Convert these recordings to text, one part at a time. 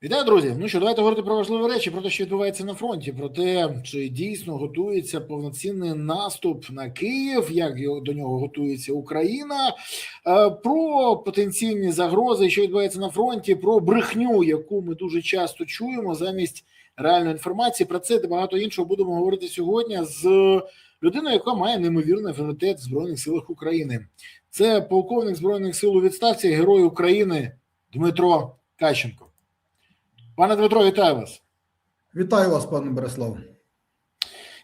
Вітаю, друзі! Ну що, давайте говорити про важливі речі, про те, що відбувається на фронті, про те, чи дійсно готується повноцінний наступ на Київ, як до нього готується Україна, про потенційні загрози, що відбувається на фронті, про брехню, яку ми дуже часто чуємо замість реальної інформації. Про це та багато іншого будемо говорити сьогодні з людиною, яка має неймовірний авторитет в Збройних силах України. Це полковник Збройних сил у відставці, Герой України Дмитро Кащенко. Пане Дмитро, вітаю вас. Вітаю вас, пане Борислав.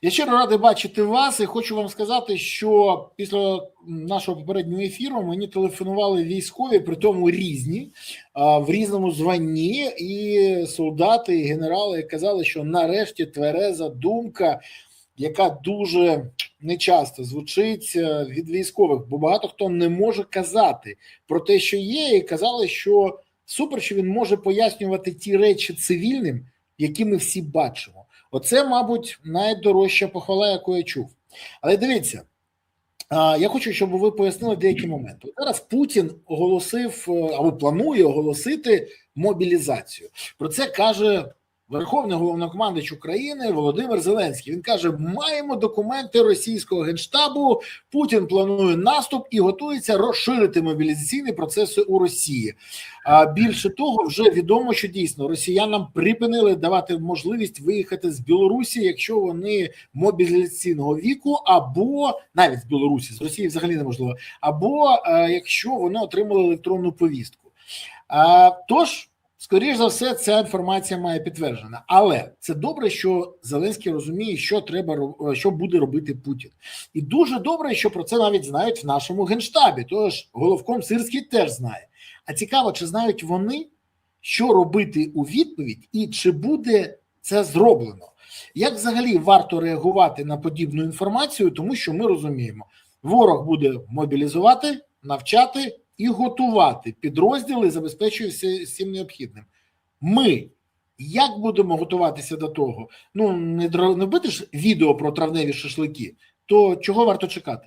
Я щиро радий бачити вас і хочу вам сказати, що після нашого попереднього ефіру мені телефонували військові, при тому різні, в різному званні, і солдати, і генерали казали, що нарешті твереза думка, яка дуже нечасто звучить від військових, бо багато хто не може казати про те, що є, і казали, що супер, що він може пояснювати ті речі цивільним, які ми всі бачимо. Оце, мабуть, найдорожча похвала, яку я чув. Але дивіться, я хочу, щоб ви пояснили деякі моменти. Зараз Путін оголосив, або планує оголосити мобілізацію. Про це каже Верховний головнокомандувач України Володимир Зеленський. Він каже, маємо документи російського генштабу, Путін планує наступ і готується розширити мобілізаційні процеси у Росії. А більше того, вже відомо, що дійсно росіянам припинили давати можливість виїхати з Білорусі, якщо вони мобілізаційного віку, або навіть з Білорусі, з Росії взагалі неможливо, або якщо вони отримали електронну повістку. Тож, скоріш за все, ця інформація має підтверджена. Але це добре, що Зеленський розуміє, що буде робити Путін. І дуже добре, що про це навіть знають в нашому генштабі. Тож головком Сирський теж знає. А цікаво, чи знають вони, що робити у відповідь і чи буде це зроблено. Як взагалі варто реагувати на подібну інформацію, тому що ми розуміємо, ворог буде мобілізувати, навчати і готувати підрозділи, забезпечує всім необхідним. Ми як будемо готуватися до того? Ну, не бити ж відео про травневі шашлики, то чого варто чекати?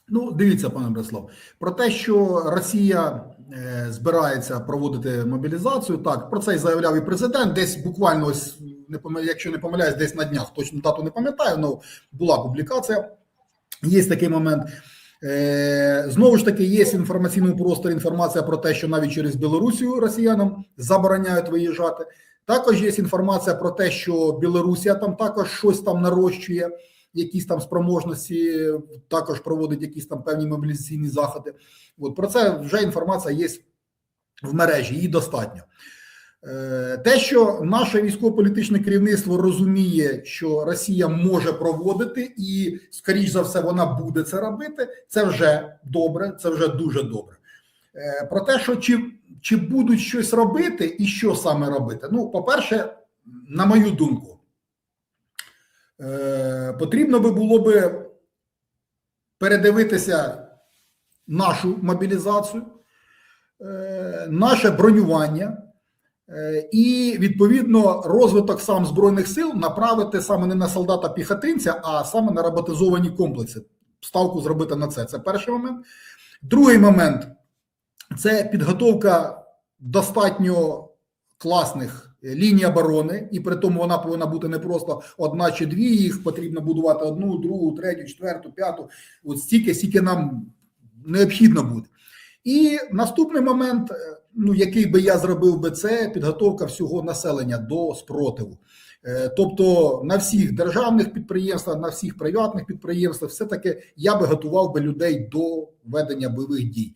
Ну, дивіться, пане Борислав, про те, що Росія збирається проводити мобілізацію, так, про це і заявляв і президент, десь буквально, ось, якщо не помиляюсь, десь на днях, точну дату не пам'ятаю, але була публікація, є такий момент. Знову ж таки, є в інформаційному просторі інформація про те, що навіть через Білорусію росіянам забороняють виїжджати. Також є інформація про те, що Білорусія там також щось там нарощує, якісь там спроможності, також проводить якісь там певні мобілізаційні заходи. От про це вже інформація є в мережі, її достатньо. Те, що наше військово-політичне керівництво розуміє, що Росія може проводити і, скоріш за все, вона буде це робити, це вже добре, це вже дуже добре. Про те, що чи будуть щось робити і що саме робити, ну, по-перше, на мою думку, потрібно би було би передивитися нашу мобілізацію, наше бронювання, і, відповідно, розвиток сам Збройних сил направити саме не на солдата-піхотинця, а саме на роботизовані комплекси. Ставку зробити на це. Це перший момент. Другий момент – це підготовка достатньо класних ліній оборони, і при тому вона повинна бути не просто одна чи дві, їх потрібно будувати одну, другу, третю, четверту, п'яту, от стільки нам необхідно буде. І наступний момент, ну, який би я зробив би, це підготовка всього населення до спротиву. Тобто на всіх державних підприємствах, на всіх приватних підприємствах, все-таки я би готував би людей до ведення бойових дій.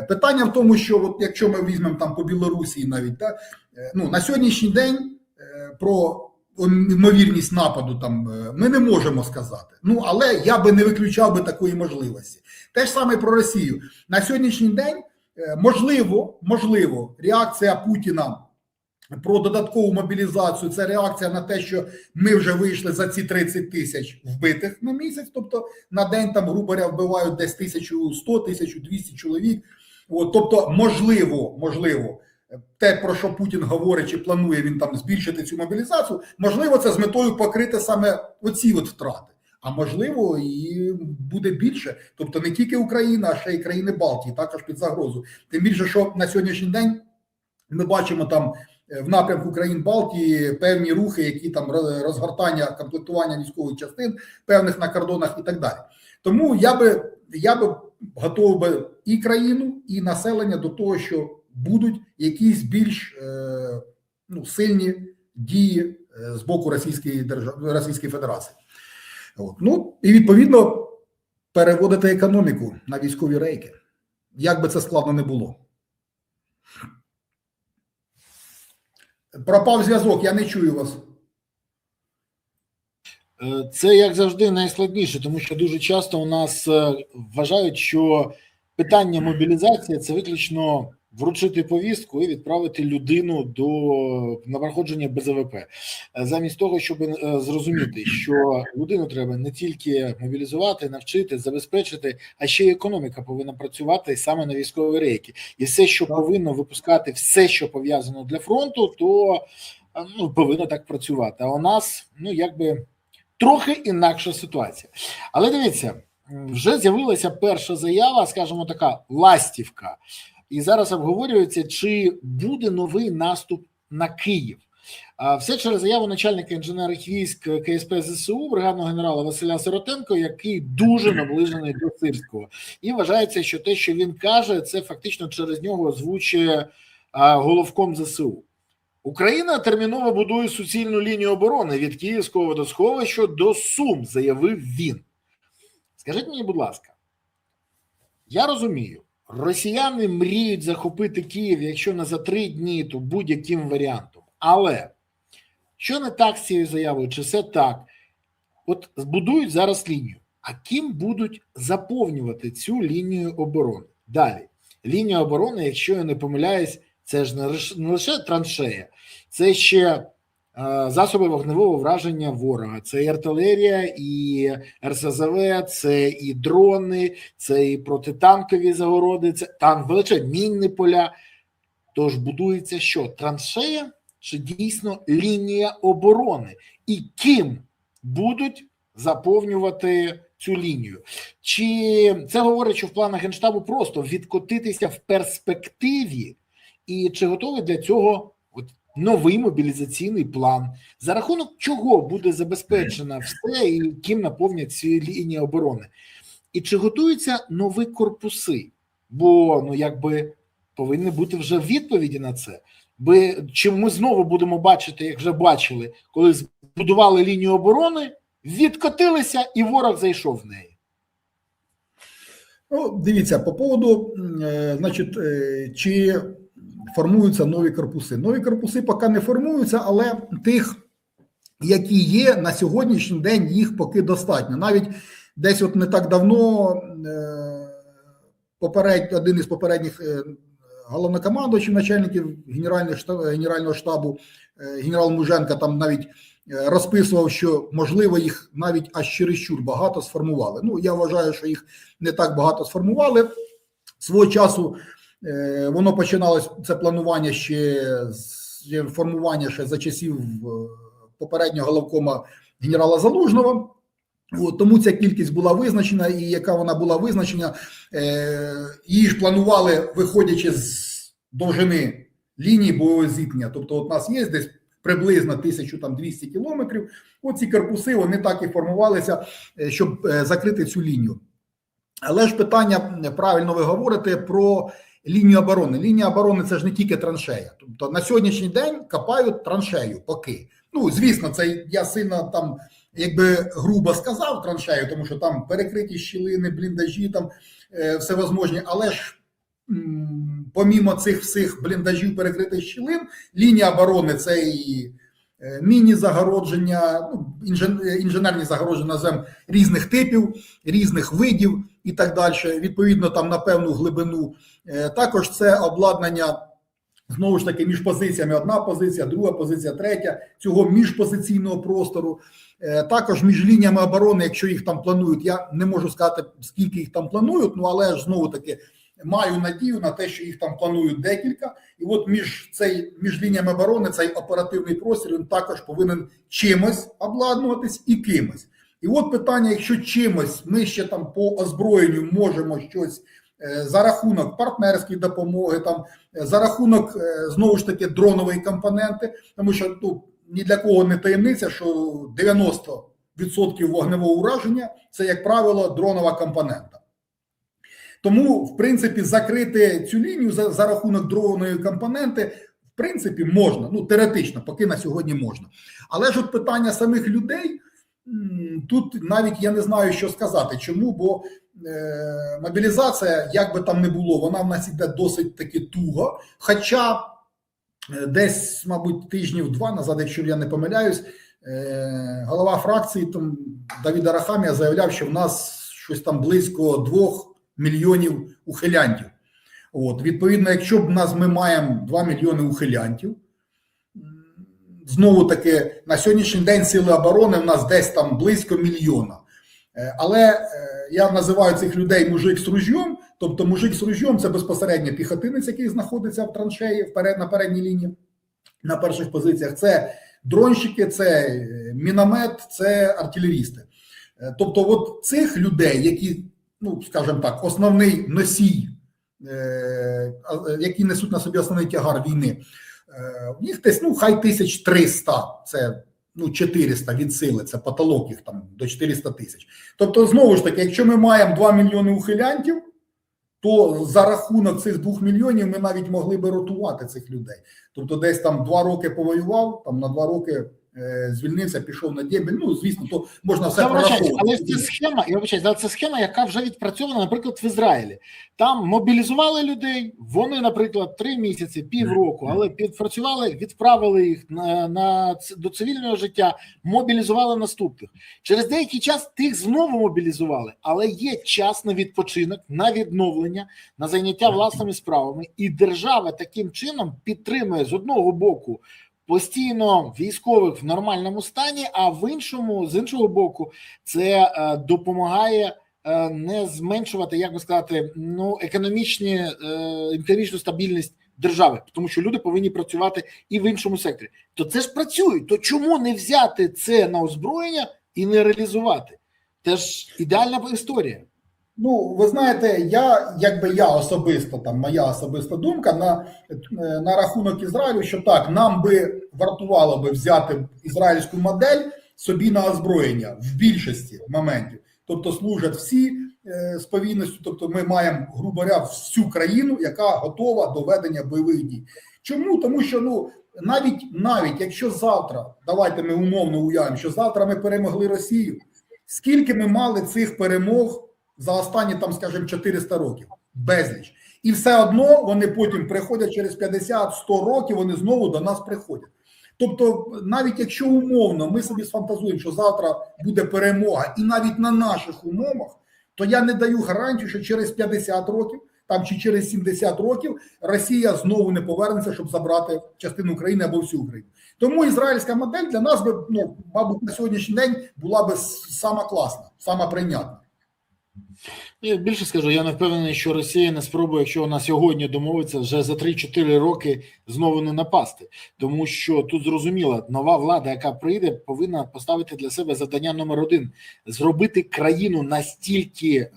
Питання в тому, що от якщо ми візьмемо там по Білорусі навіть, так, ну, на сьогоднішній день про ймовірність нападу там ми не можемо сказати. Ну, але я би не виключав би такої можливості. Те ж саме про Росію. На сьогоднішній день можливо, реакція Путіна про додаткову мобілізацію, це реакція на те, що ми вже вийшли за ці 30 тисяч вбитих на місяць, тобто на день там, грубо говоря, вбивають десь 1100-1200 чоловік. От, тобто, можливо, те, про що Путін говорить, чи планує він там збільшити цю мобілізацію, можливо, це з метою покрити саме оці от втрати. А можливо, і буде більше. Тобто не тільки Україна, а ще й країни Балтії також під загрозу. Тим більше, що на сьогоднішній день Ми бачимо там в напрямку країн Балтії певні рухи, які там розгортання, комплектування військових частин певних на кордонах і так далі. Тому я би готовий би і країну, і населення до того, що будуть якісь більш сильні дії з боку Російської Федерації. От. Ну, і відповідно переводити економіку на військові рейки. Як би це складно не було. Пропав зв'язок, я не чую вас. Це, як завжди, найскладніше, тому що дуже часто у нас вважають, що питання мобілізації – це виключно вручити повістку і відправити людину на проходження БЗВП. Замість того, щоб зрозуміти, що людину треба не тільки мобілізувати, навчити, забезпечити, а ще й економіка повинна працювати саме на військові рейки. І все, що повинно випускати, все, що пов'язано для фронту, то повинно так працювати. А у нас, трохи інакша ситуація. Але дивіться, вже з'явилася перша заява, скажімо така, ластівка. І зараз обговорюється, чи буде новий наступ на Київ. Все через заяву начальника інженерних військ КСП ЗСУ, бригадного генерала Василя Сиротенко, який дуже наближений до Сирського. І вважається, що те, що він каже, це фактично через нього озвучує головком ЗСУ. Україна терміново будує суцільну лінію оборони від Київського водосховища до Сум, заявив він. Скажіть мені, будь ласка, я розумію, росіяни мріють захопити Київ, якщо не за 3 дні, то будь-яким варіантом. Але що не так з цією заявою, чи все так? От збудують зараз лінію. А ким будуть заповнювати цю лінію оборони? Далі. Лінія оборони, якщо я не помиляюсь, це ж не лише траншея, це ще засоби вогневого враження ворога. Це і артилерія, і РСЗВ, це і дрони, це і протитанкові загороди, це там величезні мінні поля. Тож будується що? Траншея чи дійсно лінія оборони? І ким будуть заповнювати цю лінію? Чи це говорить, що в планах Генштабу просто відкотитися в перспективі? І чи готовий для цього новий мобілізаційний план? За рахунок чого буде забезпечено все і ким наповнять ці лінії оборони? І чи готуються нові корпуси? Бо, повинні бути вже відповіді на це. Чи ми знову будемо бачити, як вже бачили, коли збудували лінію оборони, відкотилися і ворог зайшов в неї? Ну, дивіться, по поводу, чи формуються нові корпуси. Нові корпуси поки не формуються, але тих, які є, на сьогоднішній день їх поки достатньо. Навіть десь не так давно один із попередніх головнокомандуючих начальників Генерального штабу, генерал Муженко, там навіть розписував, що, можливо, їх навіть аж чересчур багато сформували. Ну, я вважаю, що їх не так багато сформували. Свого часу воно починалось, це планування формування ще за часів попереднього головкома генерала Залужного. Тому ця кількість була визначена, і яка вона була визначена, її ж планували, виходячи з довжини лінії бойового зіткнення. Тобто у нас є десь приблизно 1200 кілометрів. Оці корпуси, вони так і формувалися, щоб закрити цю лінію. Але ж питання, правильно ви говорите, про лінію оборони. Лінія оборони – це ж не тільки траншея. Тобто на сьогоднішній день копають траншею поки. Ну, звісно, це я сильно там, грубо сказав траншею, тому що там перекриті щілини, бліндажі, там все возможне. Але ж помімо цих всіх бліндажів, перекритих щілин, лінія оборони – це і міні-загородження, інженерні загородження різних типів, різних видів і так далі. Відповідно, там на певну глибину. Також це обладнання, знову ж таки, між позиціями. Одна позиція, друга позиція, третя. Цього міжпозиційного простору. Також між лініями оборони, якщо їх там планують, я не можу сказати, скільки їх там планують, але ж знову таки маю надію на те, що їх там планують декілька. І от між лініями оборони цей оперативний простір, він також повинен чимось обладнуватись і кимось. І от питання, якщо чимось ми ще там по озброєнню можемо щось за рахунок партнерської допомоги, там, за рахунок, знову ж таки, дронової компоненти, тому що ні для кого не таємниця, що 90% вогневого ураження – це, як правило, дронова компонента. Тому, в принципі, закрити цю лінію за рахунок дронової компоненти, в принципі, можна, теоретично, поки на сьогодні можна. Але ж от питання самих людей, тут навіть я не знаю, що сказати. Чому? Бо мобілізація, як би там не було, вона в нас іде досить таки туго. Хоча десь, мабуть, тижнів 2 назад, якщо я не помиляюсь, голова фракції там, Давид Арахамія заявляв, що в нас щось там близько 2 мільйонів ухилянтів. От, відповідно, якщо б ми маємо 2 мільйони ухилянтів, знову таки, на сьогоднішній день Сили оборони в нас десь там близько мільйона. Але я називаю цих людей мужик з ружьом, тобто мужик з ружьом – це безпосередньо піхотинець, який знаходиться в траншеї, на передній лінії, на перших позиціях. Це дронщики, це міномет, це артилерісти. Тобто от цих людей, які, скажімо так, основний носій, які несуть на собі основний тягар війни, в них десь, хай 1300, це 400 від сили, це потолок їх там до 400 тисяч. Тобто, знову ж таки, якщо ми маємо 2 мільйони ухилянтів, то за рахунок цих 2 мільйонів ми навіть могли би ротувати цих людей. Тобто десь там 2 роки повоював, там на 2 роки звільнився, пішов на дембель. Звісно, то можна все прораховувати. Але це схема, яка вже відпрацьована, наприклад, в Ізраїлі. Там мобілізували людей, вони, наприклад, 3 місяці, півроку, але підпрацювали, відправили їх до цивільного життя, мобілізували наступних. Через деякий час тих знову мобілізували, але є час на відпочинок, на відновлення, на заняття власними справами. І держава таким чином підтримує з одного боку постійно військових в нормальному стані, а з іншого боку, це допомагає не зменшувати, як би сказати, економічну стабільність держави, тому що люди повинні працювати і в іншому секторі. То це ж працює, то чому не взяти це на озброєння і не реалізувати? Це ж ідеальна історія. Ви знаєте, я особисто, моя особиста думка на рахунок Ізраїлю, що так, нам би вартувало би взяти ізраїльську модель собі на озброєння в більшості моментів. Тобто служать всі з повинністю, тобто ми маємо, грубо говоря, всю країну, яка готова до ведення бойових дій. Чому? Тому що, навіть якщо завтра, давайте ми умовно уявимо, що завтра ми перемогли Росію, скільки ми мали цих перемог за останні, 400 років? Безліч. І все одно вони потім приходять через 50-100 років, вони знову до нас приходять. Тобто, навіть якщо умовно ми собі сфантазуємо, що завтра буде перемога, і навіть на наших умовах, то я не даю гарантію, що через 50 років, чи через 70 років Росія знову не повернеться, щоб забрати частину країни або всю Україну. Тому ізраїльська модель для нас би, мабуть, на сьогоднішній день була би сама класна, сама прийнятна. Я більше скажу, я не впевнений, що Росія не спробує, якщо вона сьогодні домовиться, вже за 3-4 роки знову не напасти. Тому що тут зрозуміло, нова влада, яка прийде, повинна поставити для себе завдання номер 1 – зробити країну настільки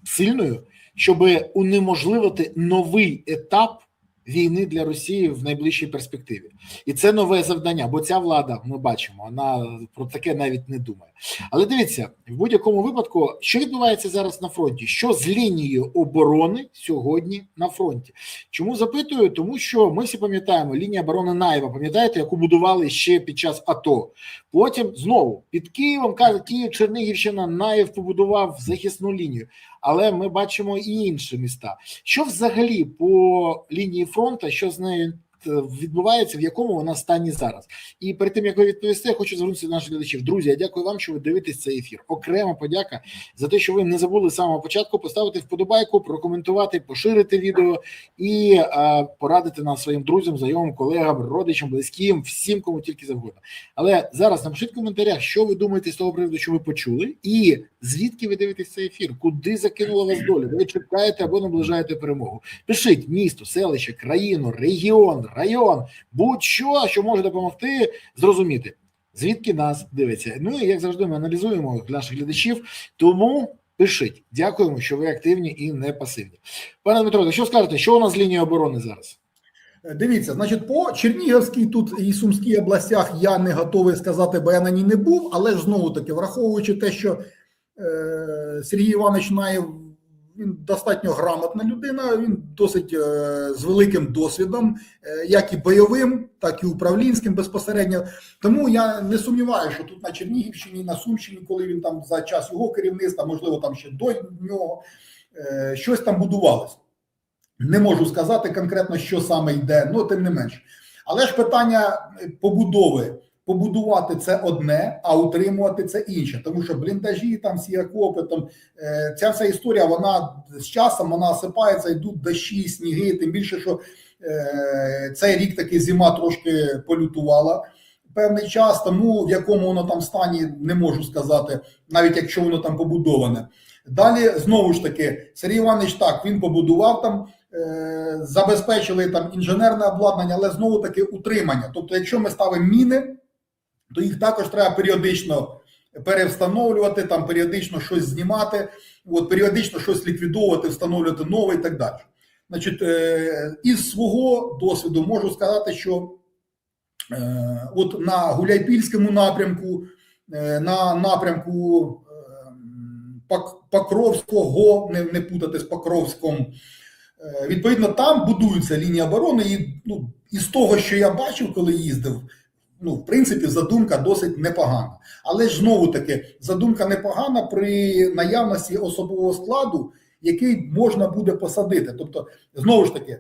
сильною, щоб унеможливити новий етап війни для Росії в найближчій перспективі. І це нове завдання, бо ця влада, ми бачимо, вона про таке навіть не думає. Але дивіться, в будь-якому випадку, що відбувається зараз на фронті? Що з лінією оборони сьогодні на фронті? Чому запитую? Тому що ми всі пам'ятаємо, лінія оборони Наєва, пам'ятаєте, яку будували ще під час АТО. Потім знову під Києвом, Київ, Чернігівщина, Наєв побудував захисну лінію. Але ми бачимо і інші міста. Що взагалі по лінії фронту, що з нею відбувається, в якому вона стані зараз? І перед тим, як ви відповісте, я хочу звернутися до наших глядачів. Друзі, я дякую вам, що ви дивитесь цей ефір. Окрема подяка за те, що ви не забули з самого початку поставити вподобайку, прокоментувати, поширити відео і порадити нас своїм друзям, знайомим, колегам, родичам, близьким, всім, кому тільки завгодно. Але зараз напишіть в коментарях, що ви думаєте з того приводу, що ви почули, і звідки ви дивитесь цей ефір, куди закинула вас доля, ви чекаєте або наближаєте перемогу. Пишіть місто, селище, країну, регіон, район, будь-що, що може допомогти зрозуміти, звідки нас дивиться. Ну і як завжди ми аналізуємо наших глядачів, тому Пишіть. Дякуємо, що ви активні і не пасивні. Пане Дмитро, що скажете, що у нас з лінією оборони зараз? Дивіться, значить, по Чернігівській тут і Сумській областях я не готовий сказати, бо я на ній не був, але ж знову таки, враховуючи те, що Сергій Іванович Наєв, він достатньо грамотна людина, він досить з великим досвідом, як і бойовим, так і управлінським безпосередньо. Тому я не сумніваюся, що тут на Чернігівщині, на Сумщині, коли він там за час його керівництва, можливо, там ще до нього, щось там будувалось. Не можу сказати конкретно, що саме йде, але тим не менше. Але ж питання побудови. Побудувати це одне, а утримувати це інше. Тому що бліндажі, там всі окопи, там, ця вся історія, вона з часом вона осипається, йдуть дощі, сніги, тим більше, що цей рік таки зима трошки полютувала певний час, тому в якому воно там стані, не можу сказати, навіть якщо воно там побудоване. Далі, знову ж таки, Сергій Іванович, так, він побудував там, забезпечили там інженерне обладнання, але знову таки утримання. Тобто, якщо ми ставимо міни, то їх також треба періодично перевстановлювати, там періодично щось знімати, от, періодично щось ліквідовувати, встановлювати нове і так далі. Значить, із свого досвіду можу сказати, що от на Гуляйпільському напрямку, на напрямку Покровського, не путати з Покровськом, відповідно, там будується лінія оборони, і із того, що я бачив, коли їздив, в принципі, задумка досить непогана. Але ж знову таки, задумка непогана при наявності особового складу, який можна буде посадити. Тобто, знову ж таки,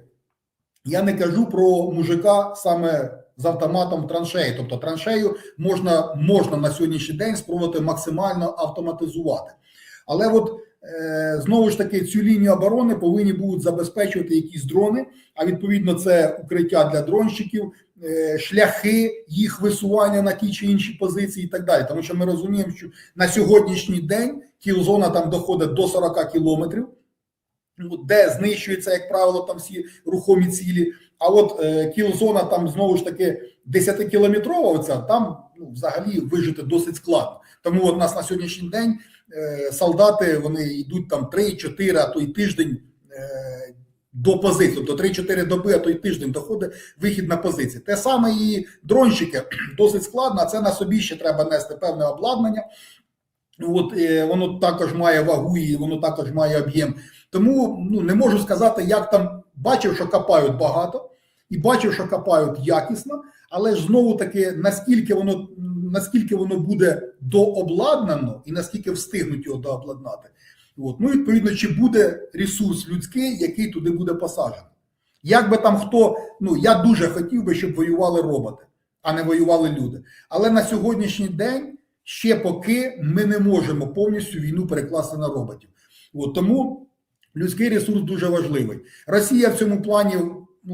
я не кажу про мужика саме з автоматом траншеї. Тобто, траншею можна на сьогоднішній день спробувати максимально автоматизувати. Але от, знову ж таки, цю лінію оборони повинні будуть забезпечувати якісь дрони, а відповідно це укриття для дронщиків, шляхи їх висування на ті чи інші позиції і так далі. Тому що ми розуміємо, що на сьогоднішній день кіл-зона там доходить до 40 кілометрів, де знищуються, як правило, там всі рухомі цілі. А от кіл-зона там, знову ж таки, 10-кілометрова оця, там взагалі вижити досить складно. Тому от у нас на сьогоднішній день солдати, вони йдуть там 3-4, а то й тиждень до позиції, тобто 3-4 доби, а то й тиждень доходить вихід на позиції. Те саме і дронщики досить складно, а це на собі ще треба нести певне обладнання. От, воно також має вагу і воно також має об'єм. Тому не можу сказати, як там, бачив, що копають багато, і бачив, що копають якісно, але ж знову таки, наскільки воно буде дообладнано і наскільки встигнуть його дообладнати. От. Відповідно, чи буде ресурс людський, який туди буде посаджений. Як би там хто, я дуже хотів би, щоб воювали роботи, а не воювали люди. Але на сьогоднішній день ще поки ми не можемо повністю війну перекласти на роботів. От. Тому людський ресурс дуже важливий. Росія в цьому плані,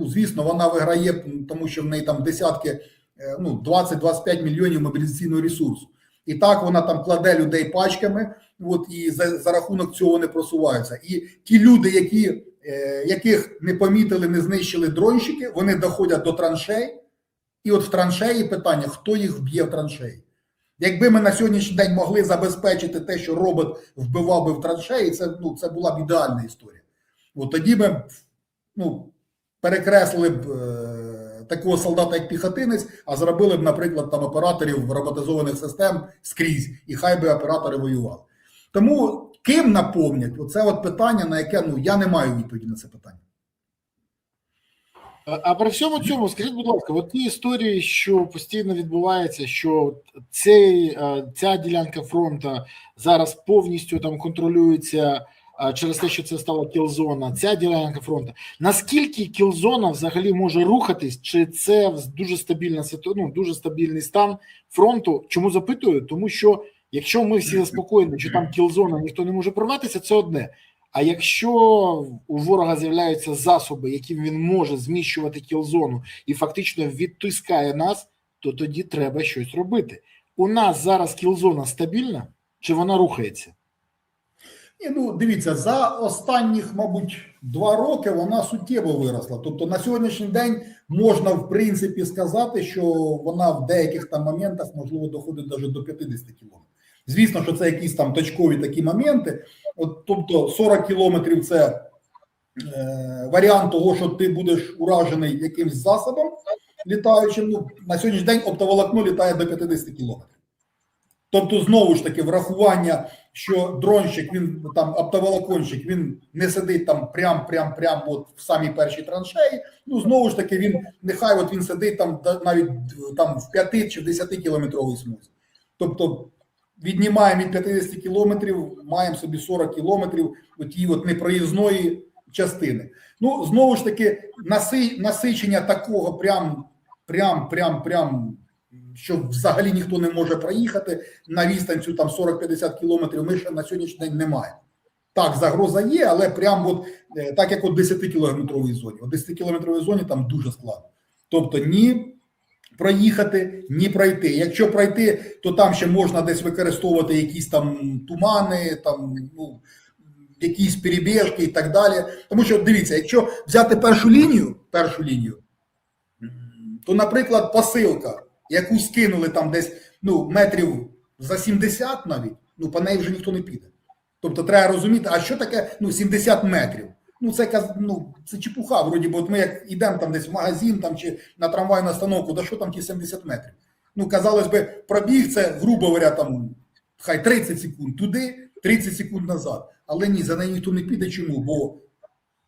звісно, вона виграє, тому що в неї там десятки, 20-25 мільйонів мобілізаційного ресурсу. І так вона там кладе людей пачками, і за рахунок цього не просуваються. І ті люди, яких не помітили, не знищили дронщики, вони доходять до траншей. І от в траншеї питання, хто їх вб'є в траншеї. Якби ми на сьогоднішній день могли забезпечити те, що робот вбивав би в траншеї, це була б ідеальна історія. От тоді ми перекреслили б такого солдата, як піхотинець, а зробили б, наприклад, там операторів роботизованих систем скрізь, і хай би оператори воювали. Тому ким наповнять? Оце от питання, на яке я не маю відповіді на це питання. А при всьому цьому, скажіть, будь ласка, от ті історії, що постійно відбувається, що ця ділянка фронту зараз повністю там контролюється через те, що це стала кіл-зона, ця ділянка фронту. Наскільки кіл-зона взагалі може рухатись, чи це дуже стабільна дуже стабільний стан фронту? Чому запитую? Тому що якщо ми всі заспокоєні, що там кіл-зона, ніхто не може прорватися, це одне. А якщо у ворога з'являються засоби, яким він може зміщувати кіл-зону і фактично відтискає нас, то тоді треба щось робити. У нас зараз кіл-зона стабільна, чи вона рухається? Дивіться, за останніх, мабуть, 2 роки вона суттєво виросла. Тобто на сьогоднішній день можна, в принципі, сказати, що вона в деяких там моментах, можливо, доходить навіть до 50 кілометрів. Звісно, що це якісь там точкові такі моменти, От, тобто 40 кілометрів це варіант того, що ти будеш уражений якимсь засобом літаючим. Ну, на сьогоднішній день оптоволокно літає до 50 кілометрів. Тобто, знову ж таки, врахування, що дронщик, він там оптоволоконщик, він не сидить там прям от в самій першій траншеї. Ну, знову ж таки, він нехай от він сидить там навіть там в 5 чи в 10 кілометровій смузі. Тобто віднімаємо від 50 кілометрів, маємо собі 40 кілометрів отій от непроїзної частини. Ну, знову ж таки, насичення такого прям, що взагалі ніхто не може проїхати на відстань цю там 40-50 кілометрів, ми ще на сьогоднішній день не маємо. Так, загроза є, але прям от, так як у 10-кілометровій зоні. У 10-кілометровій зоні там дуже складно. Тобто ні проїхати, ні пройти. Якщо пройти, то там ще можна десь використовувати якісь там тумани, там, ну, якісь перебіжки і так далі. Тому що, дивіться, якщо взяти першу лінію, то, наприклад, посилка, яку скинули там десь, ну, метрів за 70 навіть, ну, по неї вже ніхто не піде. Тобто треба розуміти, а що таке, ну, 70 метрів? Ну, це чепуха, вроді, бо от ми як йдемо там десь в магазин там, чи на трамвайну остановку, да що там ті 70 метрів? Ну, казалось би, пробіг це, грубо говоря, там, хай 30 секунд туди, 30 секунд назад. Але ні, за неї ніхто не піде. Чому? Бо,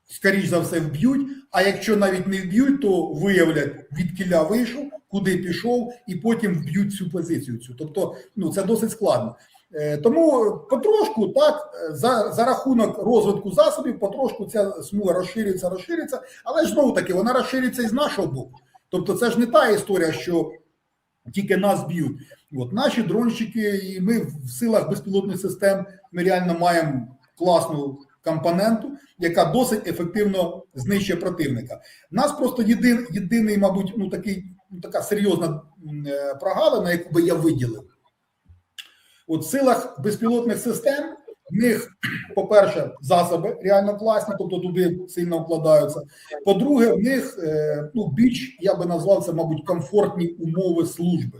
скоріш за все, вб'ють, а якщо навіть не вб'ють, то виявлять, від кіля вийшов, куди пішов, і потім вб'ють цю позицію. Тобто, ну, це досить складно. Тому потрошку, так, за рахунок розвитку засобів, потрошку ця смуга розширюється, але ж знову таки, вона розширюється і з нашого боку. Тобто це ж не та історія, що тільки нас б'ють. От наші дронщики, і ми в силах безпілотних систем, ми реально маємо класну компоненту, яка досить ефективно знищує противника. У нас просто єдиний, мабуть, ну, така серйозна прогалина, яку би я виділив. От в силах безпілотних систем, в них, по-перше, засоби реально класні, тобто туди сильно вкладаються. По-друге, в них, ну, більш, я би назвав це, мабуть, комфортні умови служби.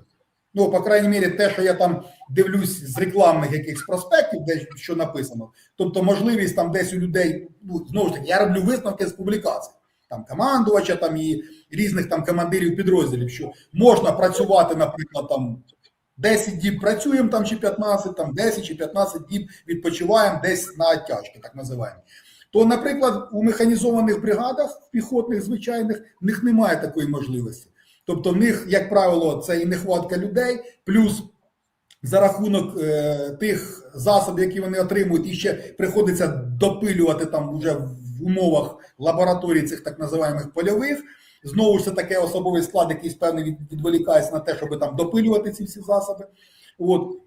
Ну, по крайній мірі, те, що я там дивлюсь з рекламних якихось проспектів, де що написано, тобто можливість там десь у людей, ну, знову ж таки, я роблю висновки з публікацій, там командувача там і різних там командирів підрозділів, що можна працювати, наприклад, там 10 діб працюємо там чи 15, там 10 чи 15 діб відпочиваємо десь на оттяжки, так називаємо. То, наприклад, у механізованих бригадах, піхотних звичайних, в них немає такої можливості. Тобто в них, як правило, це і нехватка людей, плюс за рахунок тих засобів, які вони отримують, і ще приходиться допилювати там вже в умовах лабораторій цих так називаємих польових. Знову ж це таке особовий склад, який певний відволікається на те, щоб там допилювати ці всі засоби. От.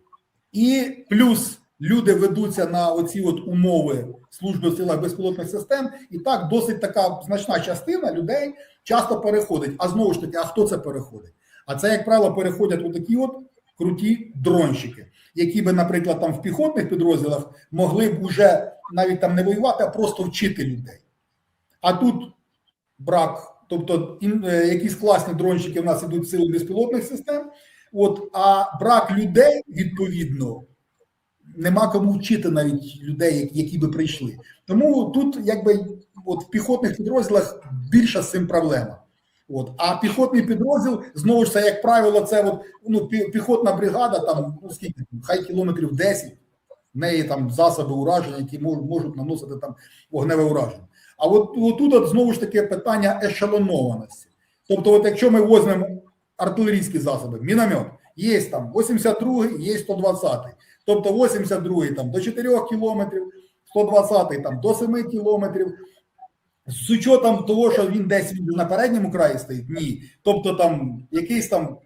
І плюс люди ведуться на оці от умови служби в силах безпілотних систем, і так досить така значна частина людей часто переходить. А знову ж таки, а хто це переходить? А це, як правило, переходять отакі от круті дронщики, які би, наприклад, там в піхотних підрозділах могли б уже навіть там не воювати, а просто вчити людей. А тут брак. Тобто якісь класні дронщики в нас ідуть в силу безпілотних систем, от, а брак людей, відповідно, нема кому вчити навіть людей, які би прийшли. Тому тут, якби, от в піхотних підрозділах більша з цим проблема. От. А піхотний підрозділ, знову ж це, як правило, це от, ну, піхотна бригада, там, ну, скільки, хай кілометрів 10, в неї там засоби ураження, які можуть наносити там вогневе ураження. А от тут знову ж таки питання ешелонованості. Тобто, от якщо ми візьмемо артилерійські засоби, міномет, є там 82-й, є 120-й. Тобто 82-й там до 4 кілометрів, 120-й там до 7 кілометрів. З учетом того, що він десь на передньому краї стоїть, ні. Тобто там якісь там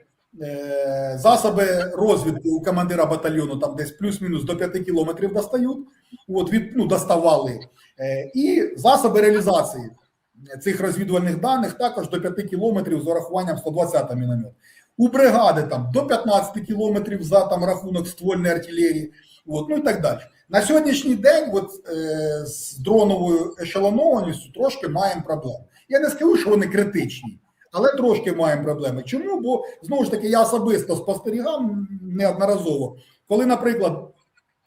засоби розвідки у командира батальйону там десь плюс-мінус до 5 кілометрів достають, от, доставали. І засоби реалізації цих розвідувальних даних також до 5 кілометрів з урахуванням 120-го міномет. У бригади там до 15 кілометрів за там рахунок ствольної артилерії, от, ну і так далі. На сьогоднішній день от, з дроновою ешелонованістю трошки маємо проблеми. Я не скажу, що вони критичні, але трошки маємо проблеми. Чому? Бо, знову ж таки, я особисто спостерігав неодноразово, коли, наприклад,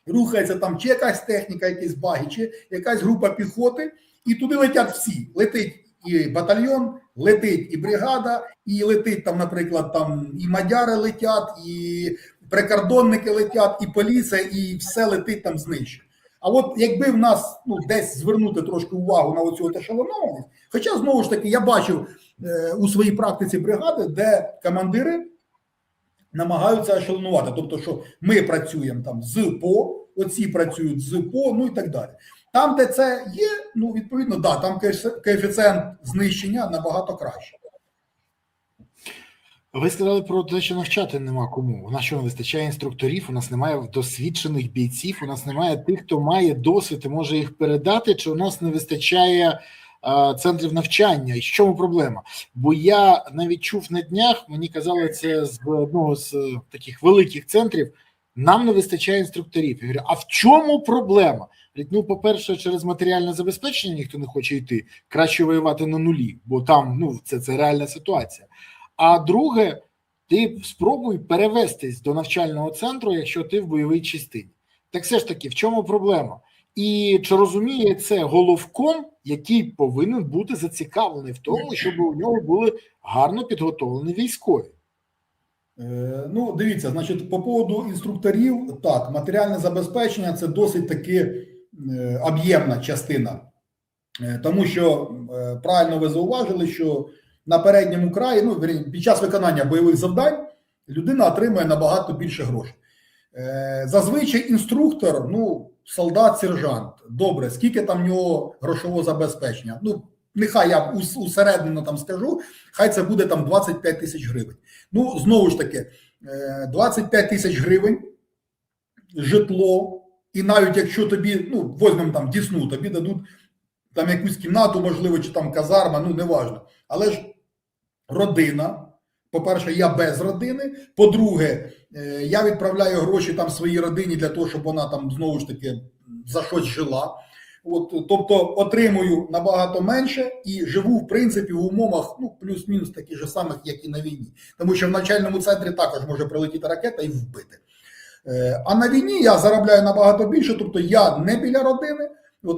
рухається там чи якась техніка, якісь баги, чи якась група піхоти, і туди летять всі. Летить і батальйон, летить і бригада, і летить там, наприклад, там і мадяри летять, і прикордонники летять, і поліція, і все летить там знищено. А от якби в нас десь звернути трошки увагу на оцю ешелонованість, хоча, знову ж таки, я бачив у своїй практиці бригади, де командири намагаються ешелонувати. Тобто, що ми працюємо там з ПО, оці працюють з ПО, і так далі. Там, де це є, відповідно, да, там коефіцієнт знищення набагато краще. Ви сказали про те, що навчати нема кому. У нас що не вистачає інструкторів, у нас немає досвідчених бійців, у нас немає тих, хто має досвід і може їх передати, чи у нас не вистачає центрів навчання. І в чому проблема? Бо я навіть чув на днях, мені казали це з одного з таких великих центрів, нам не вистачає інструкторів. Я говорю, а в чому проблема? По-перше, через матеріальне забезпечення ніхто не хоче йти, краще воювати на нулі, бо там це реальна ситуація. А друге, ти спробуй перевестись до навчального центру, якщо ти в бойовій частині. Так все ж таки, в чому проблема? І чи розуміє це головком, який повинен бути зацікавлений в тому, щоб у нього були гарно підготовлені військові? Дивіться, значить, по поводу інструкторів, так, матеріальне забезпечення – це досить таки об'ємна частина. Тому що, правильно ви зауважили, що на передньому краї, під час виконання бойових завдань, людина отримує набагато більше грошей. Зазвичай інструктор, солдат, сержант, добре, скільки там в нього грошового забезпечення? Нехай я усередину там скажу, хай це буде там 25 тисяч гривень. Знову ж таки, 25 тисяч гривень, житло, і навіть якщо тобі, візьмемо там Дісну, тобі дадуть там якусь кімнату, можливо, чи там казарма, неважно. Але ж родина, по-перше, я без родини, по-друге, я відправляю гроші там своїй родині для того, щоб вона там, знову ж таки, за щось жила. Тобто отримую набагато менше і живу, в принципі, в умовах, плюс-мінус таких же самих, як і на війні. Тому що в навчальному центрі також може прилетіти ракета і вбити. А на війні я заробляю набагато більше, тобто я не біля родини,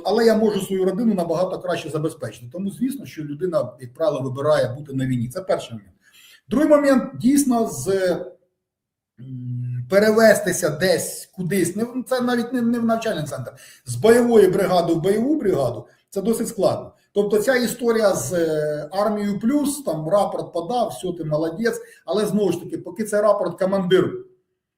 але я можу свою родину набагато краще забезпечити. Тому, звісно, що людина, як правило, вибирає бути на війні. Це перший момент. Другий момент, дійсно, перевестися десь кудись, це навіть не в навчальний центр, з бойової бригади в бойову бригаду, це досить складно. Тобто ця історія з армією плюс, там рапорт подав, все, ти молодець, але знову ж таки, поки цей рапорт командир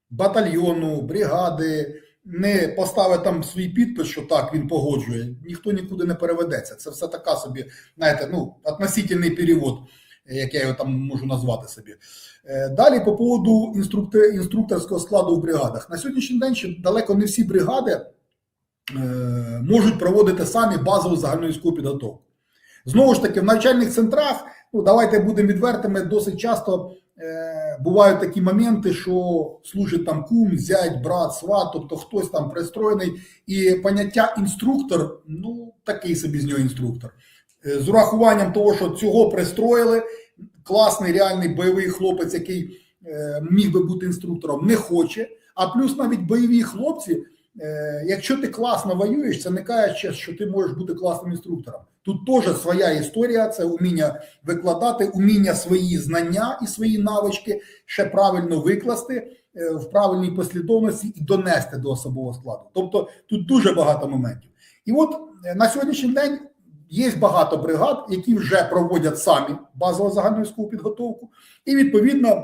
батальйону, бригади не поставить там свій підпис, що так, він погоджує, ніхто нікуди не переведеться. Це все така собі, знаєте, относительний перевод, як я його там можу назвати собі. Далі по поводу інструкторського складу в бригадах. На сьогоднішній день ще далеко не всі бригади можуть проводити самі базову загальновійськову підготовку. Знову ж таки, в навчальних центрах, давайте будемо відвертими, досить часто бувають такі моменти, що служить там кум, зять, брат, сват, тобто хтось там пристроєний, і поняття інструктор, такий собі з нього інструктор. З урахуванням того, що цього пристроїли, класний, реальний бойовий хлопець, який міг би бути інструктором, не хоче, а плюс навіть бойові хлопці, якщо ти класно воюєш, це не каже, що ти можеш бути класним інструктором. Тут теж своя історія, це вміння викладати, вміння свої знання і свої навички ще правильно викласти в правильній послідовності і донести до особового складу. Тобто тут дуже багато моментів. І от на сьогоднішній день є багато бригад, які вже проводять самі базово загальновійськову підготовку і відповідно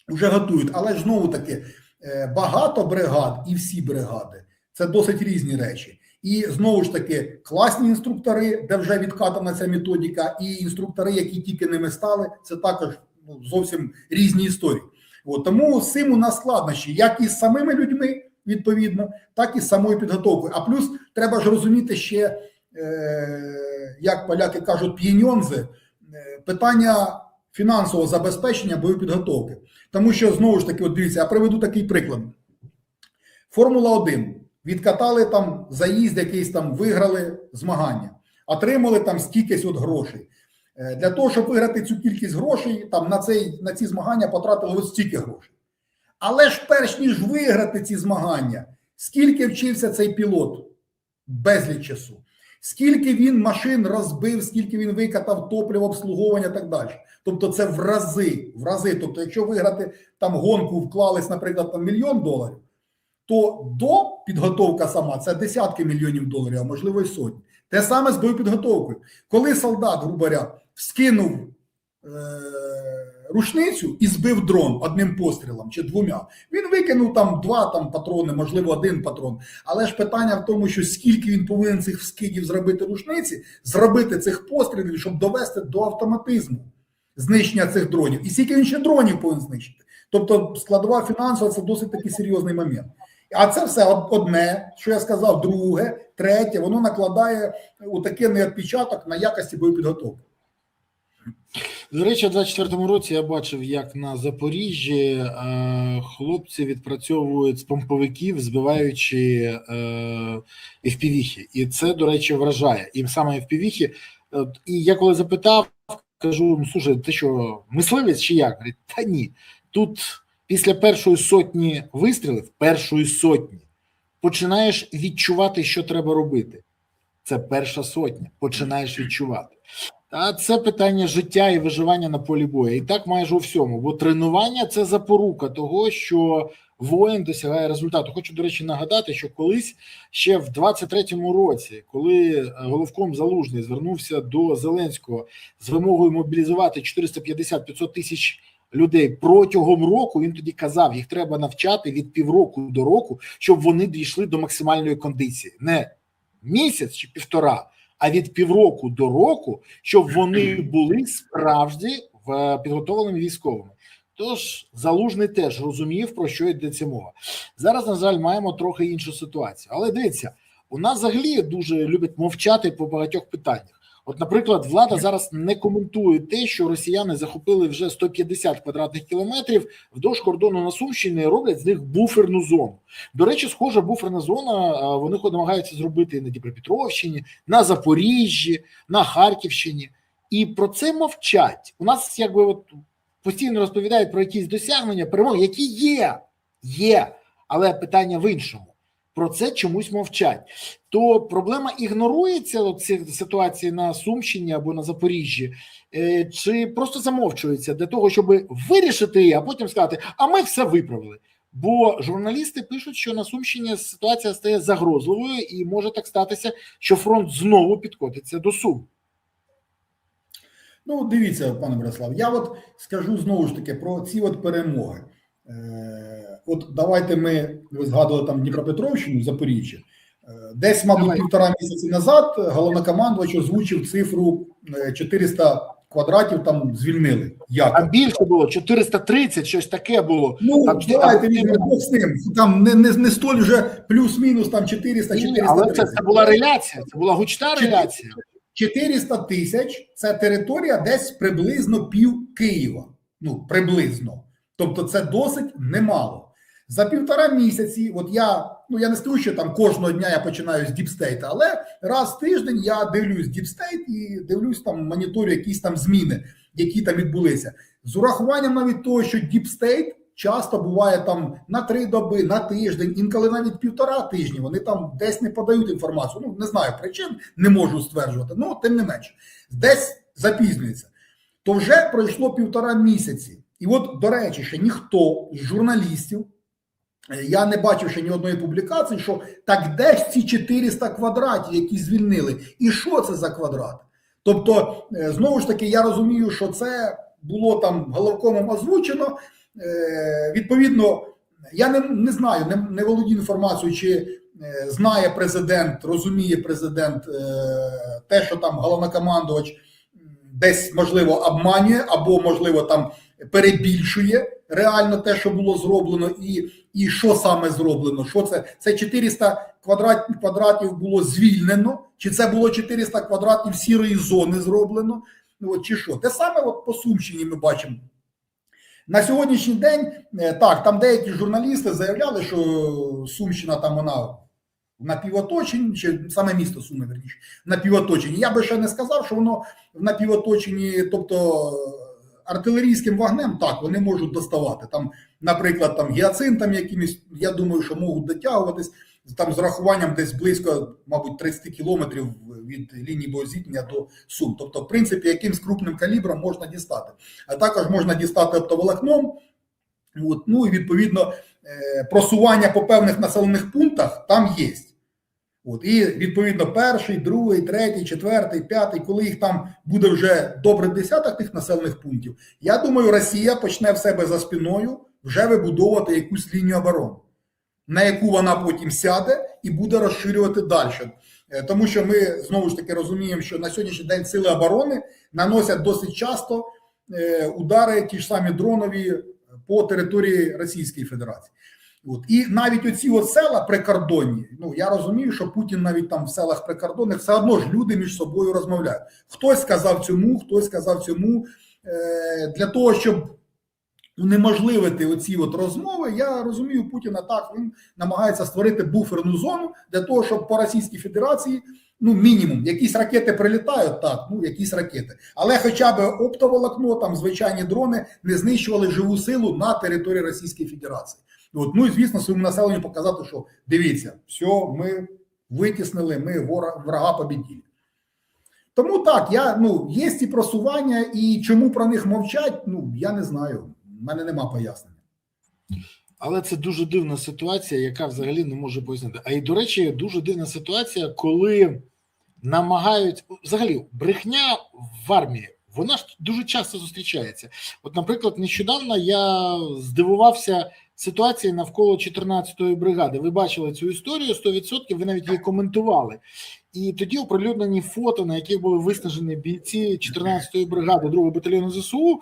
вже готують. Але ж знову таки, багато бригад і всі бригади – це досить різні речі. І знову ж таки, класні інструктори, де вже відкатана ця методика, і інструктори, які тільки ними стали, це також зовсім різні історії. Тому з цим у нас складнощі, як із самими людьми, відповідно, так і з самою підготовкою. А плюс треба ж розуміти ще, як поляки кажуть, п'єньонзи, питання фінансового забезпечення бойової підготовки. Тому що, знову ж таки, дивіться, я приведу такий приклад. Формула-1. Відкатали там заїзд якийсь там, виграли змагання. Отримали там стількись грошей. Для того, щоб виграти цю кількість грошей, там на ці змагання потратили ось стільки грошей. Але ж перш ніж виграти ці змагання, Скільки вчився цей пілот? Безліч часу. Скільки він машин розбив, скільки він викатав топливо, обслуговування і так далі. Тобто це в рази. Тобто якщо виграти там гонку, вклались, наприклад, там $1 мільйон, то до підготовка сама це десятки мільйонів доларів, а можливо і сотні. Те саме з боєпідготовкою. Коли солдат, грубо говоря, скинув рушницю і збив дрон одним пострілом чи двома, він викинув там 2 патрони, можливо 1 патрон. Але ж питання в тому, що скільки він повинен цих вскидів зробити рушниці, зробити цих пострілів, щоб довести до автоматизму знищення цих дронів. І скільки він ще дронів повинен знищити. Тобто складова фінансова – це досить такий серйозний момент. А це все одне, що я сказав, друге, третє, воно накладає отакий відпечаток на якості боєпідготовки. До речі, у 24-му році я бачив, як на Запоріжжі хлопці відпрацьовують з помповиків, збиваючи FPV-хи. І це, до речі, вражає. І саме FPV-хи. І я коли запитав, кажу, ну, слушай, ти що, мисливець чи як? Говорить, та ні. Тут після першої сотні вистрілів, починаєш відчувати, що треба робити. Це перша сотня, починаєш відчувати. А це питання життя і виживання на полі бою. І так майже у всьому. Бо тренування – це запорука того, що воїн досягає результату. Хочу, до речі, нагадати, що колись ще в 23-му році, коли головком Залужний звернувся до Зеленського з вимогою мобілізувати 450-500 тисяч людей протягом року, він тоді казав, їх треба навчати від півроку до року, щоб вони дійшли до максимальної кондиції. Не місяць чи півтора, а від півроку до року, щоб вони були справді підготовленими військовими. Тож Залужний теж розумів, про що йдеться мова. Зараз, на жаль, маємо трохи іншу ситуацію. Але дивіться, у нас взагалі дуже люблять мовчати по багатьох питаннях. От, наприклад, влада зараз не коментує те, що росіяни захопили вже 150 квадратних кілометрів вдовж кордону на Сумщині і роблять з них буферну зону. До речі, схожа буферна зона вони намагаються зробити на Дніпропетровщині, на Запоріжжі, на Харківщині. І про це мовчать. У нас якби от постійно розповідають про якісь досягнення, перемоги, які є, але питання в іншому. Про це чомусь мовчать. То проблема ігнорується от ці ситуації на Сумщині або на Запоріжжі, чи просто замовчується для того, щоб вирішити її, а потім сказати, а ми все виправили. Бо журналісти пишуть, що на Сумщині ситуація стає загрозливою і може так статися, що фронт знову підкотиться до Сум. Ну, дивіться, пане Борислав, я от скажу знову ж таки про ці от перемоги. От давайте ви згадували там Дніпропетровщину, Запоріжжя. Десь, мабуть, півтора місяці назад головнокомандувач озвучив цифру 400 квадратів там звільнили. Як? А більше було, 430, щось таке було. Ну, там, давайте візьмемо з ним. Там не столь вже плюс-мінус там 400-430. Але це була реляція, це була гучна реляція. 400 тисяч – це територія десь приблизно пів Києва. Ну, приблизно. Тобто це досить немало. За півтора місяці, от я не скажу, що там кожного дня я починаю з діпстейта, але раз в тиждень я дивлюсь діпстейт і дивлюсь там, моніторю якісь там зміни, які там відбулися. З урахуванням навіть того, що діпстейт часто буває там на 3 доби, на тиждень, інколи навіть 1,5 тижні, вони там десь не подають інформацію. Ну, не знаю причин, не можу стверджувати, ну, тим не менше. Десь запізнюється. То вже пройшло 1,5 місяці. І от, до речі, ще ніхто з журналістів, я не бачив ще ні одної публікації, що так де ж ці 400 квадратів, які звільнили, і що це за квадрат? Тобто, знову ж таки, я розумію, що це було там головкомом озвучено, відповідно, я не знаю, не володію інформацією, чи знає президент, розуміє президент те, що там головнокомандувач десь, можливо, обманює, або, можливо, там перебільшує реально те, що було зроблено, і що саме зроблено. Що це? Це 400 квадратів було звільнено, чи це було 400 квадратів сірої зони зроблено, ну, от, чи що. Те саме от по Сумщині ми бачимо. На сьогоднішній день, так, там деякі журналісти заявляли, що Сумщина там вона в напівоточенні, чи саме місто Суми, верніше, в напівоточенні. Я би ще не сказав, що воно в напівоточенні, тобто артилерійським вогнем, так, вони можуть доставати. Там, наприклад, там гіацинтам якимось, я думаю, що можуть дотягуватись. там з рахуванням десь близько, мабуть, 30 кілометрів від лінії боєзіткнення до Сум. Тобто, в принципі, якимсь крупним калібром можна дістати. А також можна дістати оптоволокном. От, ну і відповідно просування по певних населених пунктах там є. От, і відповідно перший, другий, третій, четвертий, п'ятий, коли їх там буде вже добре десяток тих населених пунктів, я думаю, Росія почне в себе за спиною вже вибудовувати якусь лінію оборони, на яку вона потім сяде і буде розширювати далі. Тому що ми знову ж таки розуміємо, що на сьогоднішній день сили оборони наносять досить часто удари, ті ж самі дронові, по території Російської Федерації. От. І навіть оці от села прикордонні, ну я розумію, що Путін навіть там в селах прикордонних, все одно ж люди між собою розмовляють. Хтось сказав цьому, хтось сказав цьому. Для того, щоб унеможливити оці от розмови, я розумію Путіна так, він намагається створити буферну зону для того, щоб по Російській Федерації, ну мінімум, якісь ракети прилітають, так, ну якісь ракети, але хоча б оптоволокно, там звичайні дрони не знищували живу силу на території Російської Федерації. От, ну і звісно своєму населенню показати, що дивіться, все, ми витіснили, ми врага побіділи. Тому так, є ці просування, і чому про них мовчать, ну я не знаю, в мене нема пояснення. Але це дуже дивна ситуація, яка взагалі не може пояснити. А і, до речі, дуже дивна ситуація, коли намагають, взагалі, брехня в армії, вона ж дуже часто зустрічається. От, наприклад, нещодавно я здивувався ситуації навколо 14-ї бригади. Ви бачили цю історію 100%, ви навіть її коментували. І тоді оприлюднені фото, на яких були виснажені бійці 14-ї бригади 2-го батальйону ЗСУ,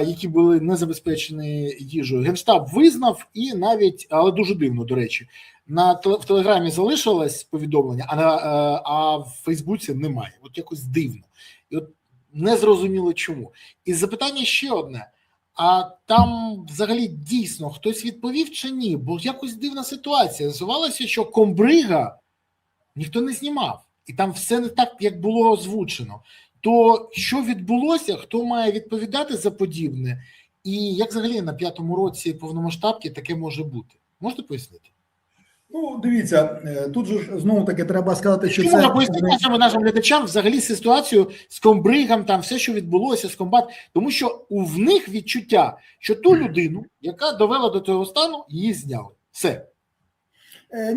які були не забезпечені їжею. Генштаб визнав і навіть, але дуже дивно, до речі, в Телеграмі залишилось повідомлення, а в Фейсбуці немає. От якось дивно. І от незрозуміло чому. І запитання ще одне. А там взагалі дійсно хтось відповів чи ні? Бо якось дивна ситуація. З'ясувалося, що комбрига ніхто не знімав. І там все не так, як було озвучено. То що відбулося, хто має відповідати за подібне? І як взагалі на 5-му році повномасштабки таке може бути? Можете пояснити? Ну, дивіться, тут же знову-таки треба сказати, що можна пояснити нашим глядачам взагалі ситуацію з комбригом, там все, що відбулося з комбат, тому що в них відчуття, що ту людину, яка довела до цього стану, її зняли. Все.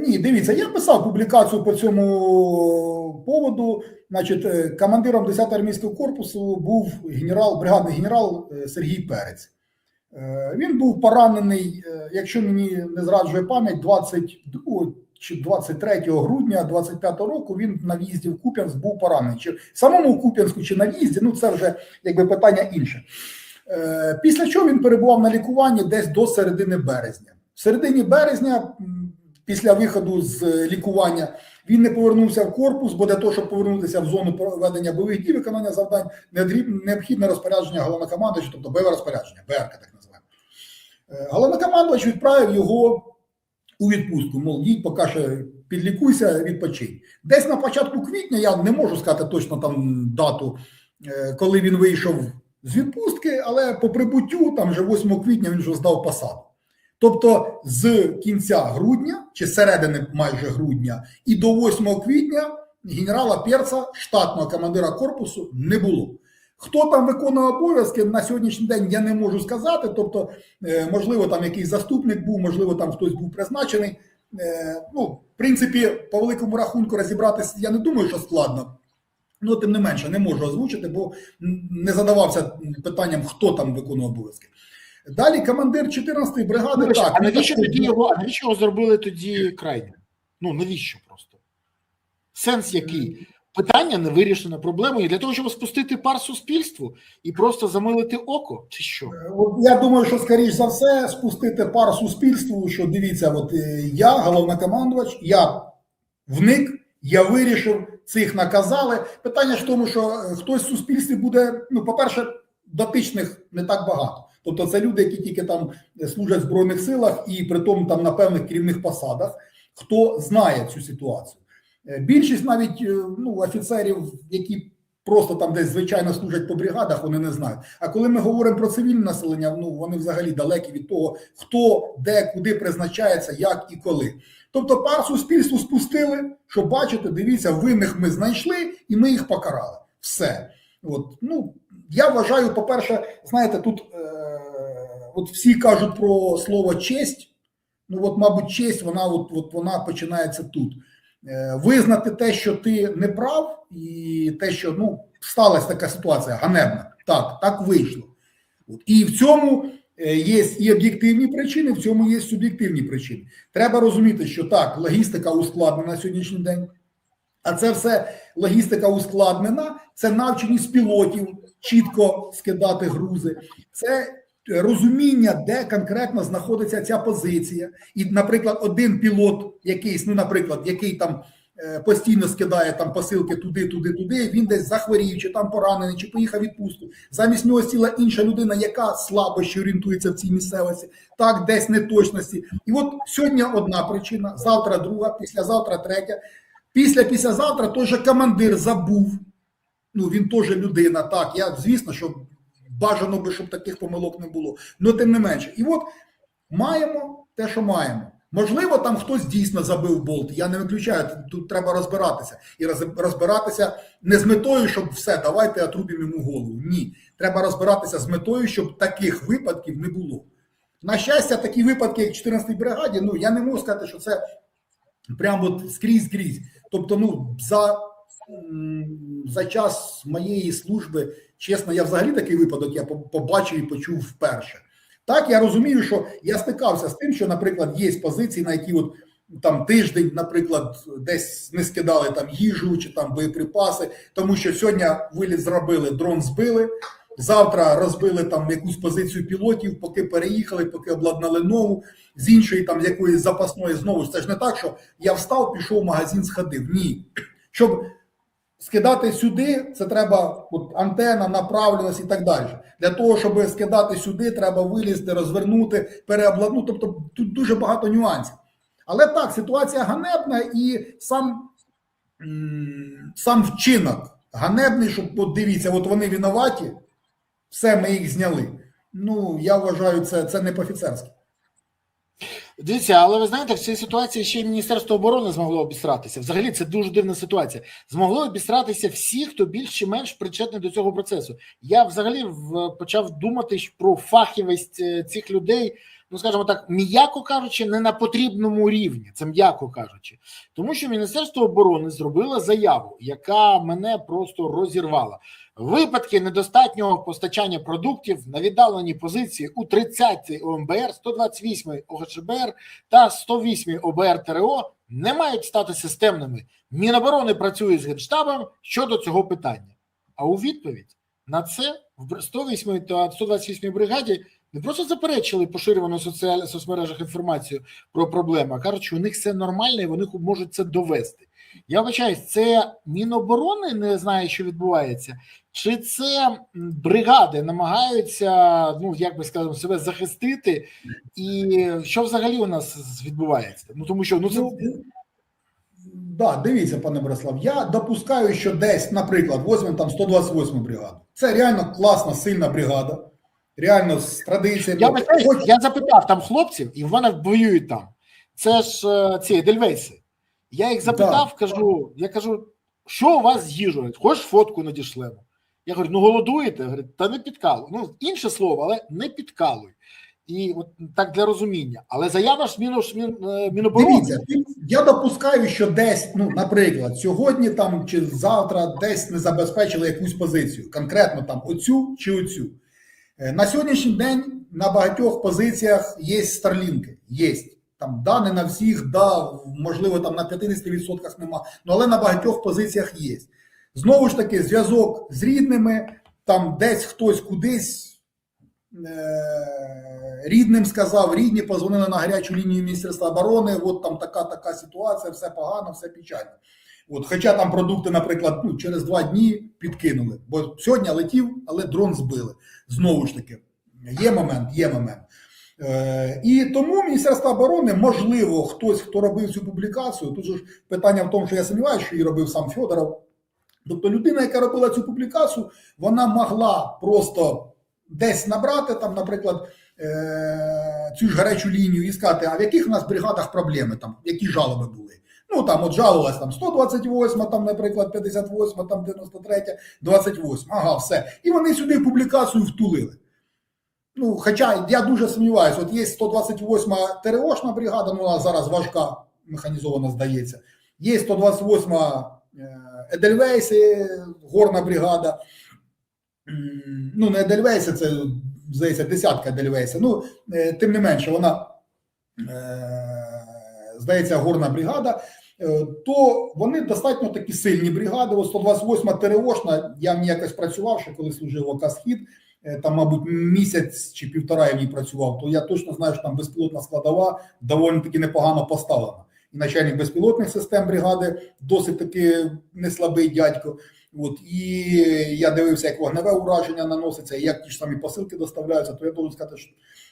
Ні, дивіться, я писав публікацію по цьому поводу. Значить, командиром 10-го армійського корпусу був бригадний генерал Сергій Перець. Він був поранений, якщо мені не зраджує пам'ять, 22 чи 23 грудня 25 року він на в'їзді в Куп'янськ був поранений. Чи в самому Куп'янську, чи на в'їзді, ну це вже якби питання інше. Після чого він перебував на лікуванні десь до середини березня. В середині березня, після виходу з лікування, він не повернувся в корпус, бо для того, щоб повернутися в зону проведення бойових дій, виконання завдань, необхідне розпорядження головнокомандуючого, тобто бойове розпорядження, БРК так називаємо. Головнокомандувач відправив його у відпустку, мов, їдь, поки ще підлікуйся, відпочинь. Десь на початку квітня, я не можу сказати точно там дату, коли він вийшов з відпустки, але по прибуттю, там вже 8 квітня він вже здав посаду. Тобто з кінця грудня, чи середини майже грудня, і до 8 квітня генерала Перца, штатного командира корпусу, не було. Хто там виконує обов'язки, на сьогоднішній день я не можу сказати, тобто, можливо, там якийсь заступник був, можливо, там хтось був призначений. Ну, в принципі, по великому рахунку розібратися, я не думаю, що складно. Ну, тим не менше, не можу озвучити, бо не задавався питанням, хто там виконує обов'язки. Далі командир 14-ї бригади... Ну, так, а навіщо тоді його зробили тоді крайнім? Ну, навіщо просто? Сенс який? Питання не вирішено, проблемою для того, щоб спустити пар суспільству і просто замилити око, чи що? Я думаю, що, скоріш за все, спустити пар суспільству, що дивіться, от я, головнокомандувач, я вник, я вирішив, цих наказали. Питання ж в тому, що хтось в суспільстві буде, ну, по-перше, дотичних не так багато. Тобто це люди, які тільки там служать в Збройних силах і при тому там на певних керівних посадах, хто знає цю ситуацію. Більшість навіть офіцерів, які просто там десь звичайно служать по бригадах, вони не знають. А коли ми говоримо про цивільне населення, ну вони взагалі далекі від того, хто, де, куди призначається, як і коли. Тобто пар суспільству спустили, що бачите, дивіться, винних ми знайшли і ми їх покарали. Все. От, ну, я вважаю, по-перше, знаєте, тут от всі кажуть про слово честь. Ну, от, мабуть, честь, вона починається тут. Визнати те, що ти не прав, і те, що, ну, сталася така ситуація ганебна. Так вийшло. От. І в цьому є і об'єктивні причини, в цьому є суб'єктивні причини. Треба розуміти, що так, логістика ускладнена на сьогоднішній день, а це все логістика ускладнена, це навченість пілотів чітко скидати грузи, це розуміння, де конкретно знаходиться ця позиція. І, наприклад, один пілот якийсь, ну, наприклад, який там постійно скидає там посилки туди, він десь захворів, чи там поранений, чи поїхав у відпустку. Замість нього сіла інша людина, яка слабо ще орієнтується в цій місцевості, так, десь неточності. І от сьогодні одна причина, завтра друга, післязавтра третя. Післязавтра той же командир забув, ну, він теж людина, так, я, звісно, що бажано би, щоб таких помилок не було, але тим не менше. І от маємо те, що маємо. Можливо, там хтось дійсно забив болт, я не виключаю, тут треба розбиратися. І розбиратися не з метою, щоб все, давайте отрубимо йому голову. Ні, треба розбиратися з метою, щоб таких випадків не було. На щастя, такі випадки, як в 14-й бригаді, ну, я не можу сказати, що це прямо от скрізь. Тобто, ну, за час моєї служби, чесно, я взагалі такий випадок я побачив і почув вперше. Так, я розумію, що я стикався з тим, що, наприклад, є позиції, на які от там тиждень, наприклад, десь не скидали там їжу чи там боєприпаси, тому що сьогодні виліт зробили, дрон збили, завтра розбили там якусь позицію пілотів, поки переїхали, поки обладнали нову, з іншої там якоїсь запасної знову. Це ж не так, що я встав, пішов в магазин, сходив. Ні. Щоб скидати сюди, це треба от, антенна, направленість і так далі. Для того, щоб скидати сюди, треба вилізти, розвернути, переобладнати. Тобто тут дуже багато нюансів. Але так, ситуація ганебна і сам вчинок ганебний, що от дивіться, от вони винуваті, все, ми їх зняли. Ну, я вважаю, це не по-офіцерськи. Дивіться, але ви знаєте, в цій ситуації ще й Міністерство оборони змогло обістратися. Взагалі, це дуже дивна ситуація. Змогло обістратися всі, хто більш чи менш причетний до цього процесу. Я взагалі почав думати про фахівість цих людей, ну, скажімо так, м'яко кажучи, не на потрібному рівні, це м'яко кажучи. Тому що Міністерство оборони зробило заяву, яка мене просто розірвала. Випадки недостатнього постачання продуктів на віддаленій позиції у 30-й ОМБР, 128-й ОГШБР та 108-й ОБР ТРО не мають стати системними. Міноборони працює з Генштабом щодо цього питання. А у відповідь на це в 108-й та 128-й бригаді не просто заперечили поширювану в соцмережах інформацію про проблеми, а кажуть, що у них все нормально і вони можуть це довести. Я вибачаюсь, це Міноборони не знає, що відбувається, чи це бригади намагаються, ну, як би сказати, себе захистити, і що взагалі у нас відбувається? Ну, тому що, ну, це... Да, дивіться, пане Борислав, я допускаю, що десь, наприклад, візьмемо там 128 бригаду. Це реально класна, сильна бригада, реально з традиціями. Я запитав там хлопців, і вони воюють там. Це ж ці Едельвейси. Я їх запитав, кажу, що у вас з їжею? Хочеш фотку надішлемо? Я говорю, ну голодуєте? Говорю, та не підкалуй. Ну, інше слово, але не підкалуй. І от так для розуміння. Але заява ж Міноборони. Дивіться, я допускаю, що десь, ну, наприклад, сьогодні там чи завтра десь не забезпечили якусь позицію. Конкретно там оцю чи оцю. На сьогоднішній день на багатьох позиціях є старлінки. Є. Там, да, не на всіх, да, можливо, там на 50% нема, але на багатьох позиціях є. Знову ж таки, зв'язок з рідними, там десь хтось кудись рідним сказав, рідні позвонили на гарячу лінію Міністерства оборони, от там така ситуація, все погано, все печально. От, хоча там продукти, наприклад, ну, через 2 дні підкинули, бо сьогодні летів, але дрон збили. Знову ж таки, є момент. І тому Міністерство оборони, можливо, хтось, хто робив цю публікацію, тут же питання в тому, що я сумніваюся, що її робив сам Федоров, Тобто людина, яка робила цю публікацію, вона могла просто десь набрати, там, наприклад, цю ж гарячу лінію і сказати, а в яких у нас бригадах проблеми, там, які жалоби були. Ну, там, от жалувалась там 128, там, наприклад, 58, там, 93, 28, ага, все. І вони сюди в публікацію втулили. Ну, хоча я дуже сумніваюся, от є 128-ма ТРОшна бригада, ну, вона зараз важка, механізована, здається. Є 128-ма Едельвейси, горна бригада. Ну, не Едельвейси, це, здається, десятка Едельвейси. Ну, тим не менше, вона, здається, горна бригада. То вони достатньо такі сильні бригади. Ось 128-ма ТРОшна, я в ній якось працював, ще коли служив в ОК «Схід», там, мабуть, місяць чи півтора я в ній працював, то я точно знаю, що там безпілотна складова доволі таки непогано поставлена. І начальник безпілотних систем бригади досить таки не слабий дядько. От, і я дивився, як вогневе ураження наноситься, і як ті ж самі посилки доставляються, то я должен сказати,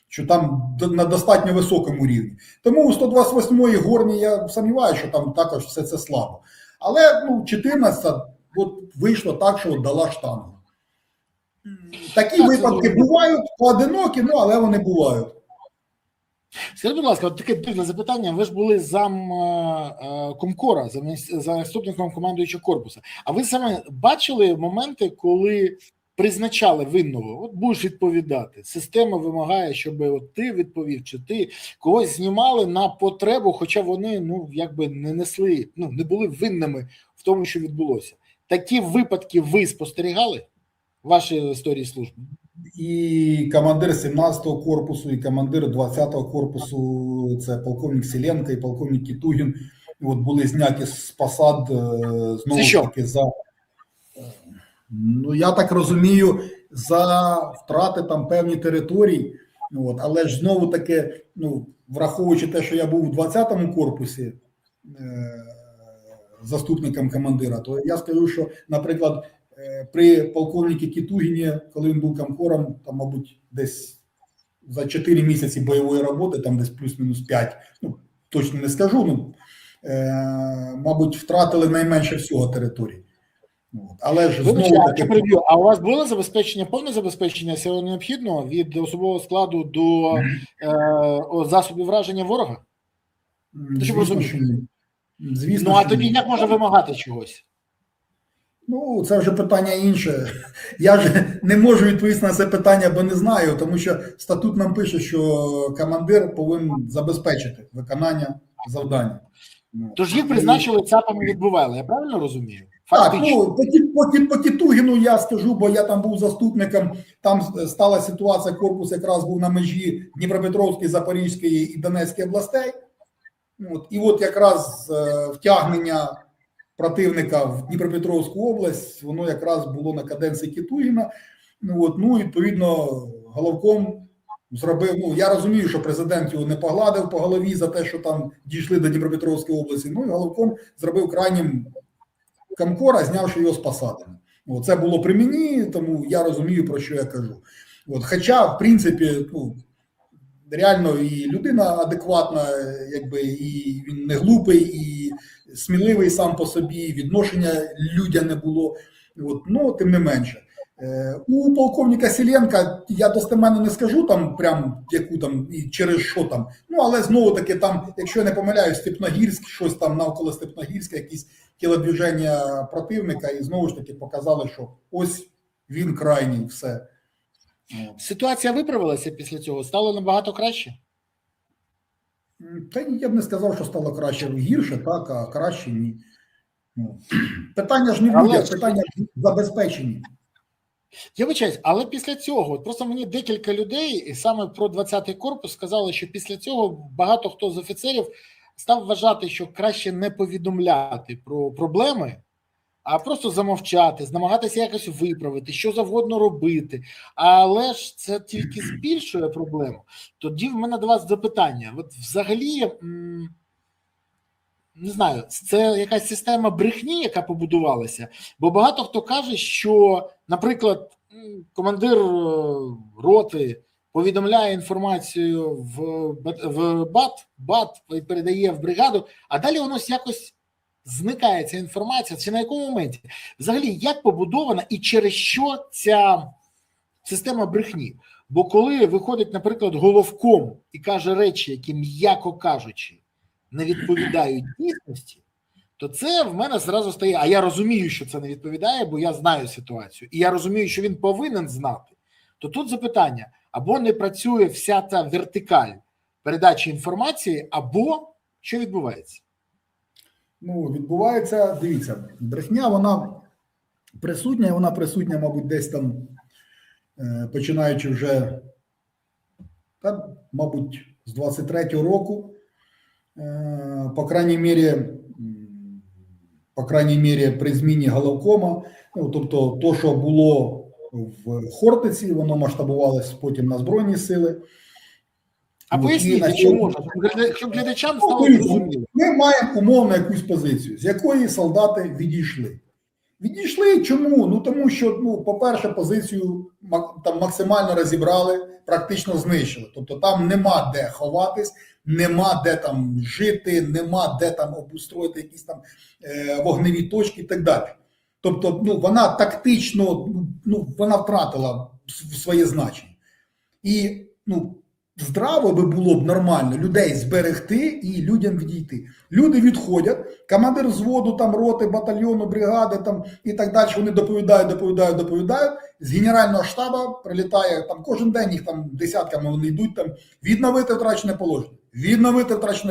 що там на достатньо високому рівні. Тому у 128-ї горні я сумніваюся, що там також все це слабо. Але, ну, 14-та от вийшло так, що от дала штангу. Такі випадки бувають, поодинокі, ну, але вони бувають. Скажіть, будь ласка, от таке дивне запитання. Ви ж були зам комкора, заступником командуючого корпусу. А ви саме бачили моменти, коли призначали винного? От будеш відповідати. Система вимагає, щоб от ти відповів, чи ти когось знімали на потребу, хоча вони, ну, якби не несли, ну, не були винними в тому, що відбулося. Такі випадки ви спостерігали в вашій історії служби? І командир 17-го корпусу, і командир 20-го корпусу, це полковник Селенко і полковник Кітугін, от були зняті з посад знову ж таки за, ну, я так розумію, за втрати там певні території. От, але ж знову таки, ну, враховуючи те, що я був у 20-му корпусі заступником командира, то я скажу, що, наприклад, при полковнику Кітугіні, коли він був комкором, там, мабуть, десь за 4 місяці бойової роботи, там десь плюс-мінус 5, ну, точно не скажу, ну, мабуть, втратили найменше всього території. Але ж знову таки... А у вас було забезпечення, повне забезпечення всього необхідного від особового складу до засобів враження ворога? Звісно, що ні. Звісно, ну, а тоді як можна вимагати чогось? Ну, це вже питання інше. Я ж не можу відповісти на це питання, бо не знаю, тому що статут нам пише, що командир повинен забезпечити виконання завдання. Тож їх призначили ЦАПами відбували, я правильно розумію? Фактично. Так, ну, по Кітугіну я скажу, бо я там був заступником, там стала ситуація, корпус якраз був на межі Дніпропетровської, Запорізької і Донецької областей. От, і от якраз втягнення противника в Дніпропетровську область, воно якраз було на каденції Кітугіна. Ну, відповідно, головком зробив, ну, я розумію, що президент його не погладив по голові за те, що там дійшли до Дніпропетровської області, ну, і головком зробив крайнім комкора, знявши його з посади. Це було при мені, тому я розумію, про що я кажу. От, хоча, в принципі, ну, реально і людина адекватна, якби, і він не глупий, і сміливий сам по собі, відношення людям не було. От, ну, тим не менше. У полковника Селенка я достеменно не скажу там прям яку там і через що там. Ну, але знову таки там, якщо я не помиляюсь, Степногірськ, щось там навколо Степногірська, якісь тілодвіження противника, і знову ж таки показали, що ось він крайній, все. Ситуація виправилася після цього? Стало набагато краще? Та я б не сказав, що стало краще. Гірше, так, а краще ні. Питання ж не в людях, питання в забезпеченні. Я вибачаюсь, але після цього, просто мені декілька людей, саме про 20-й корпус, сказали, що після цього багато хто з офіцерів став вважати, що краще не повідомляти про проблеми, а просто замовчати, намагатися якось виправити, що завгодно робити. Але ж це тільки збільшує проблему. Тоді в мене до вас запитання. От взагалі, не знаю, це якась система брехні, яка побудувалася, бо багато хто каже, що, наприклад, командир роти повідомляє інформацію в БАТ передає в бригаду, а далі воно якось зникає ця інформація, чи на якому моменті? Взагалі, як побудована і через що ця система брехні? Бо коли виходить, наприклад, головком і каже речі, які, м'яко кажучи, не відповідають дійсності, то це в мене зразу стає, а я розумію, що це не відповідає, бо я знаю ситуацію, і я розумію, що він повинен знати. То тут запитання, або не працює вся та вертикаль передачі інформації, або що відбувається? Ну, відбувається, дивіться, брехня, вона присутня, мабуть, десь там, починаючи вже, мабуть, з 23-го року, по крайній мірі, при зміні головкома, ну, тобто, то, що було в Хортиці, воно масштабувалось потім на Збройні Сили. А поясніть, чому, щоб глядачам стало зрозуміло. Ми маємо умовно якусь позицію, з якої солдати відійшли. Відійшли чому? Ну тому що, ну, по-перше, позицію там максимально розібрали, практично знищили. Тобто там нема де ховатись, нема де там жити, нема де там обустроїти якісь там вогневі точки і так далі. Тобто, ну, вона тактично, ну, вона втратила своє значення. І, ну, здраво би було б нормально людей зберегти і людям відійти. Люди відходять, командир взводу, там, роти, батальйону, бригади там, і так далі, вони доповідають. З Генерального штабу прилітає, там кожен день їх там десятками вони йдуть, там, відновити втрачене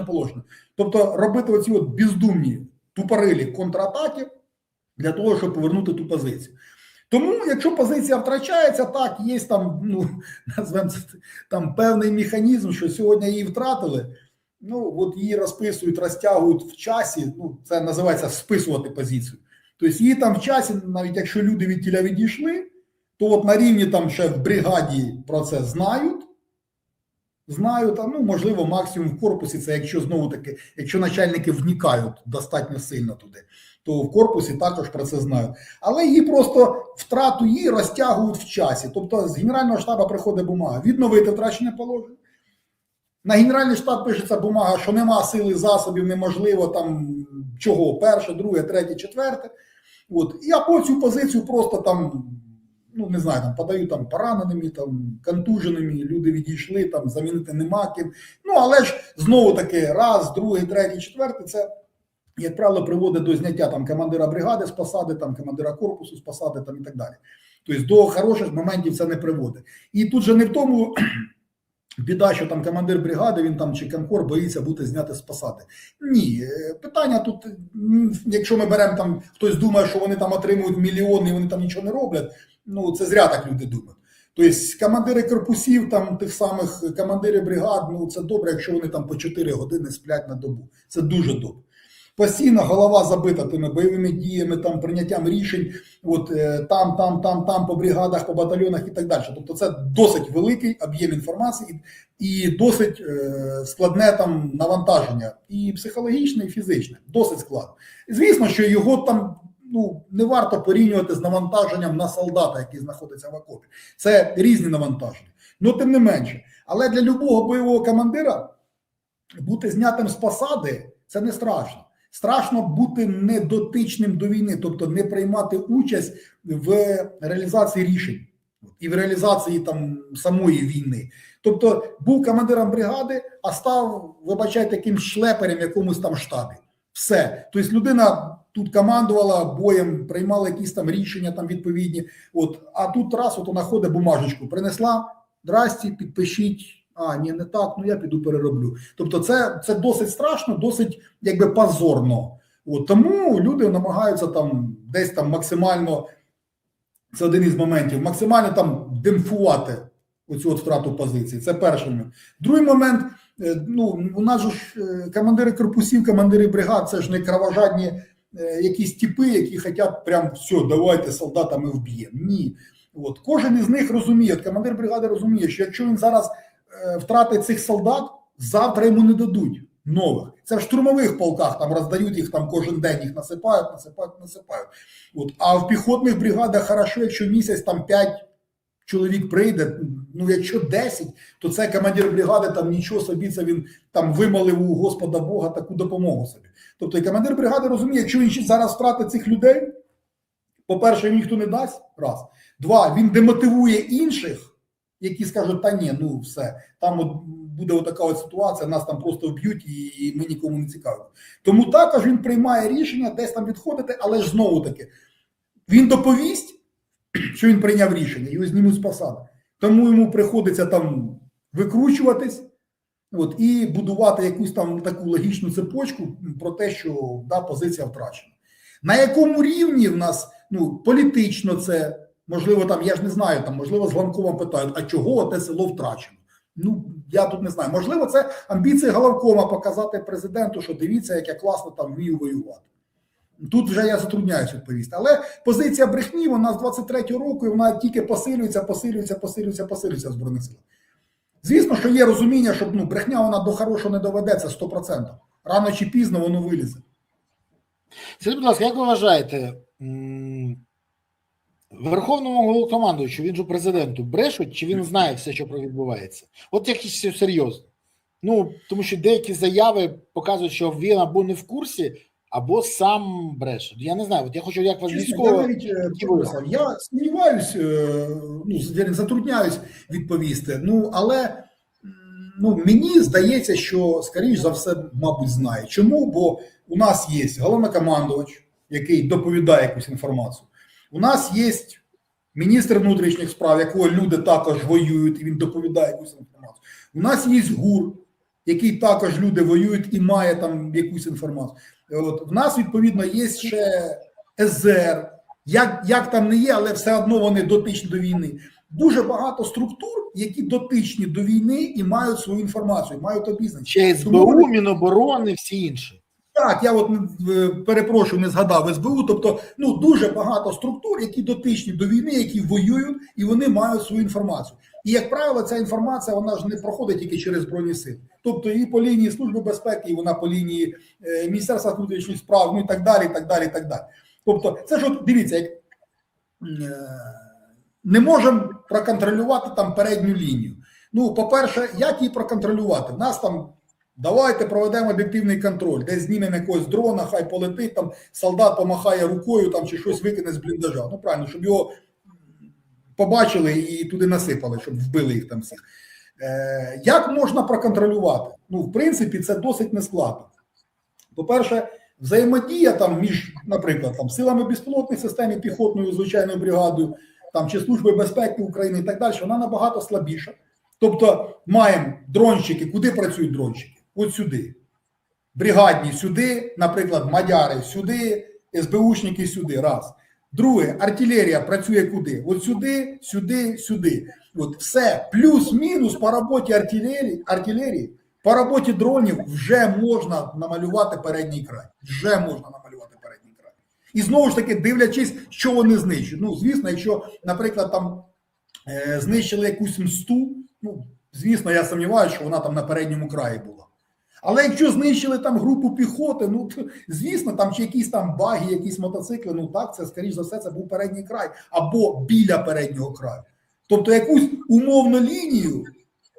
положення. Тобто робити оці от бездумні, тупорилі контратаки для того, щоб повернути ту позицію. Тому, якщо позиція втрачається, так, є там, ну, назвемо це, там певний механізм, що сьогодні її втратили, ну, от її розписують, розтягують в часі, ну, це називається списувати позицію. Тобто її там в часі, навіть якщо люди від тіля відійшли, то от на рівні там ще в бригаді про це знають, а, ну, можливо, максимум в корпусі, це якщо знову таки, якщо начальники вникають достатньо сильно туди, то в корпусі також про це знають. Але її просто втрату її розтягують в часі. Тобто з Генерального штабу приходить бумага відновити втрачене положення. На Генеральний штаб пишеться бумага, що нема сили засобів, неможливо там чого, перше, друге, третє, четверте. От. І або цю позицію просто там, ну не знаю, там подають там пораненими, там контуженими, люди відійшли, там замінити нема ким. Ну але ж знову таки раз, другий, третій, четвертий, це, як правило, приводить до зняття там командира бригади з посади, там командира корпусу з посади, там і так далі. Тобто до хороших моментів це не приводить. І тут же не в тому біда, що там командир бригади, він там чи комкор боїться бути знятий з посади. Ні, питання тут, якщо ми беремо там, хтось думає, що вони там отримують мільйони і вони там нічого не роблять, ну це зря так люди думають. Тобто командири корпусів, там тих самих командири бригад, ну це добре, якщо вони там по 4 години сплять на добу. Це дуже добре. Постійно голова забита тими бойовими діями, там прийняттям рішень, от там по бригадах, по батальйонах і так далі. Тобто це досить великий об'єм інформації і досить складне там навантаження, і психологічне, і фізичне, досить складно. Звісно, що його там, ну, не варто порівнювати з навантаженням на солдата, який знаходиться в окопі. Це різні навантаження. Ну, тим не менше. Але для любого бойового командира бути знятим з посади – це не страшно. Страшно бути недотичним до війни, тобто не приймати участь в реалізації рішень і в реалізації там самої війни. Тобто був командиром бригади, а став, вибачайте, таким шлеперем в якомусь там штабі. Все. Тобто людина тут командувала боєм, приймала якісь там рішення там відповідні. От, а тут раз от вона ходить, бумажечку принесла, здрасті, підпишіть. А, ні, не так, ну я піду перероблю. Тобто це досить страшно, досить якби позорно. От, тому люди намагаються там десь там максимально, це один із моментів, максимально там демпфувати оцю от втрату позиції. Це перший момент. Другий момент, ну у нас же ж командири корпусів, командири бригад, це ж не кровожадні якісь типи, які хочуть прям все, давайте солдатами вб'ємо. Ні. От, кожен із них розуміє, от командир бригади розуміє, що якщо він зараз втрати цих солдат, завтра йому не дадуть нових. Це в штурмових полках, там роздають їх, там кожен день їх насипають. От. А в піхотних бригадах хорошо, якщо місяць там чоловік прийде, ну якщо 10, то це командир бригади, там нічого собі, це він там вимолив у Господа Бога таку допомогу собі. Тобто і командир бригади розуміє, якщо він зараз втратить цих людей, по-перше, їм ніхто не дасть, раз. Два, він демотивує інших, які скажуть, та ні, ну все, там от буде отака от ситуація, нас там просто вб'ють і ми нікому не цікаві. Тому також він приймає рішення десь там відходити, але ж знову таки, він доповість, що він прийняв рішення, його знімуть з посади. Тому йому приходиться там викручуватись і будувати якусь там таку логічну цепочку про те, що да, позиція втрачена. На якому рівні в нас, політично це, можливо, там, я ж не знаю, там, можливо, з Ланковим питають, а чого те село втрачено? Я тут не знаю. Можливо, це амбіції Головкома показати президенту, що дивіться, як я класно там вмію воювати. Тут вже я затрудняюсь відповісти. Але позиція брехні, вона з 23-го року, і вона тільки посилюється в Збройних силах. Звісно, що є розуміння, що брехня вона до хорошого не доведеться 100%. Рано чи пізно воно вилізе. Скажіть, будь ласка, як ви вважаєте, Верховному головнокомандуючу, він же президенту, брешуть, чи він знає все, що відбувається? От якісь серйозно. Тому що деякі заяви показують, що він або не в курсі, або сам бреше. Я не знаю, от я хочу, як вас військово... Я сподіваюсь, затрудняюсь відповісти, але мені здається, що, скоріш за все, мабуть, знає. Чому? Бо у нас є головнокомандувач, який доповідає якусь інформацію. У нас є міністр внутрішніх справ, якого люди також воюють, і він доповідає якусь інформацію. У нас є ГУР, який також люди воюють і має там якусь інформацію. В нас, відповідно, є ще СЗР, як там не є, але все одно вони дотичні до війни. Дуже багато структур, які дотичні до війни і мають свою інформацію, мають обізнаність. Ще СБУ, Міноборони, всі інші. Так, я перепрошую, не згадав СБУ, тобто, дуже багато структур, які дотичні до війни, які воюють, і вони мають свою інформацію. І, як правило, ця інформація, вона ж не проходить тільки через Збройні Сили. Тобто, і по лінії Служби безпеки, і вона по лінії Міністерства внутрішніх справ, і так далі, і так далі, і так далі. Тобто, це ж, дивіться, як не можемо проконтролювати там передню лінію. По-перше, як її проконтролювати? В нас там давайте проведемо об'єктивний контроль, десь знімемо якогось дрона, хай полетить, там солдат помахає рукою там, чи щось викине з бліндажа. Правильно, щоб його побачили і туди насипали, щоб вбили їх там всіх. Як можна проконтролювати? В принципі, це досить нескладно. По-перше, взаємодія там між, наприклад, там, силами безпілотних систем і піхотною звичайною бригадою, там, чи Службою безпеки України і так далі, вона набагато слабіша. Тобто маємо дронщики. Куди працюють дронщики? От сюди. Бригадні сюди, наприклад, мадяри сюди, СБУшники сюди. Раз. Друге, артилерія працює куди? От сюди, сюди, сюди. От все. Плюс-мінус по роботі артилерії, по роботі дронів вже можна намалювати передній край. Вже можна намалювати передній край. І знову ж таки, дивлячись, що вони знищують. Звісно, якщо, наприклад, там знищили якусь мсту, звісно, я сумніваюся, що вона там на передньому краї була. Але якщо знищили там групу піхоти, то, звісно, там чи якісь там баги, якісь мотоцикли, так, це, скоріш за все, це був передній край або біля переднього краю. Тобто якусь умовну лінію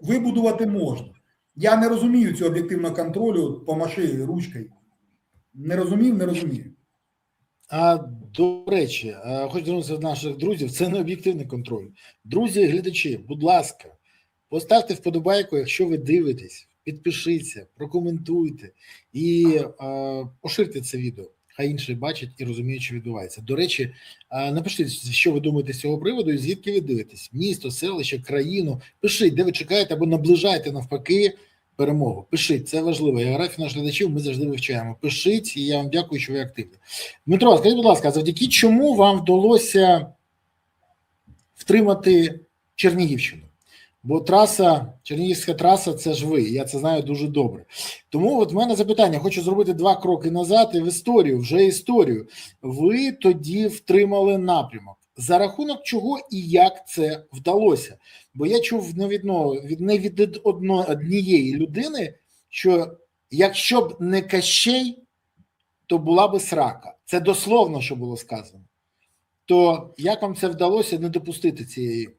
вибудувати можна. Я не розумію цього об'єктивного контролю, помаши ручкою. Не розумію. До речі, хочу звернутися до наших друзів, це не об'єктивний контроль. Друзі, глядачі, будь ласка, поставте вподобайку, якщо ви дивитесь, підпишіться, прокоментуйте і поширте це відео. Хай інші бачать і розуміють, що відбувається. До речі, напишіть, що ви думаєте з цього приводу і звідки ви дивитесь. Місто, селище, країну. Пишіть, де ви чекаєте або наближаєте навпаки перемогу. Пишіть, це важливо. Географію наших глядачів ми завжди вивчаємо. Пишіть, і я вам дякую, що ви активні. Дмитро, скажіть, будь ласка, завдяки чому вам вдалося втримати Чернігівщину? Бо Чернігівська траса – це ж ви, я це знаю дуже добре. Тому от в мене запитання, хочу зробити 2 кроки назад і в історію, вже історію. Ви тоді втримали напрямок. За рахунок чого і як це вдалося? Бо я чув не від однієї людини, що якщо б не Кащей, то була би срака. Це дословно, що було сказано. то як вам це вдалося не допустити цієї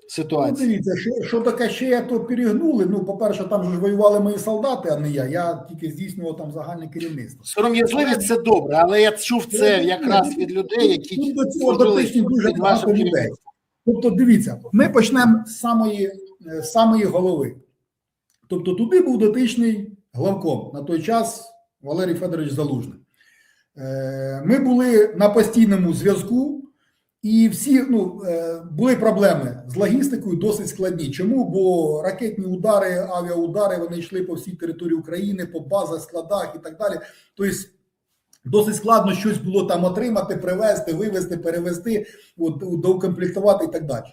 ситуації? Дивіться, що таке ще то перегнули. Ну, по-перше, там ж воювали мої солдати, а не я. Я тільки здійснював там загальне керівництво. Сором'язливість – це добре, але я чув це якраз від людей, які тут до цього дотичні дуже під вашим багато людей. керівництвом. Тобто, дивіться, ми почнемо з самої голови. Тобто, туди був дотичний главком на той час Валерій Федорович Залужний. Ми були на постійному зв'язку. І всі були проблеми з логістикою досить складні. Чому? Бо ракетні удари, авіаудари, вони йшли по всій території України, по базах, складах і так далі. Тобто досить складно щось було там отримати, привезти, вивезти, перевезти, доукомплектувати і так далі.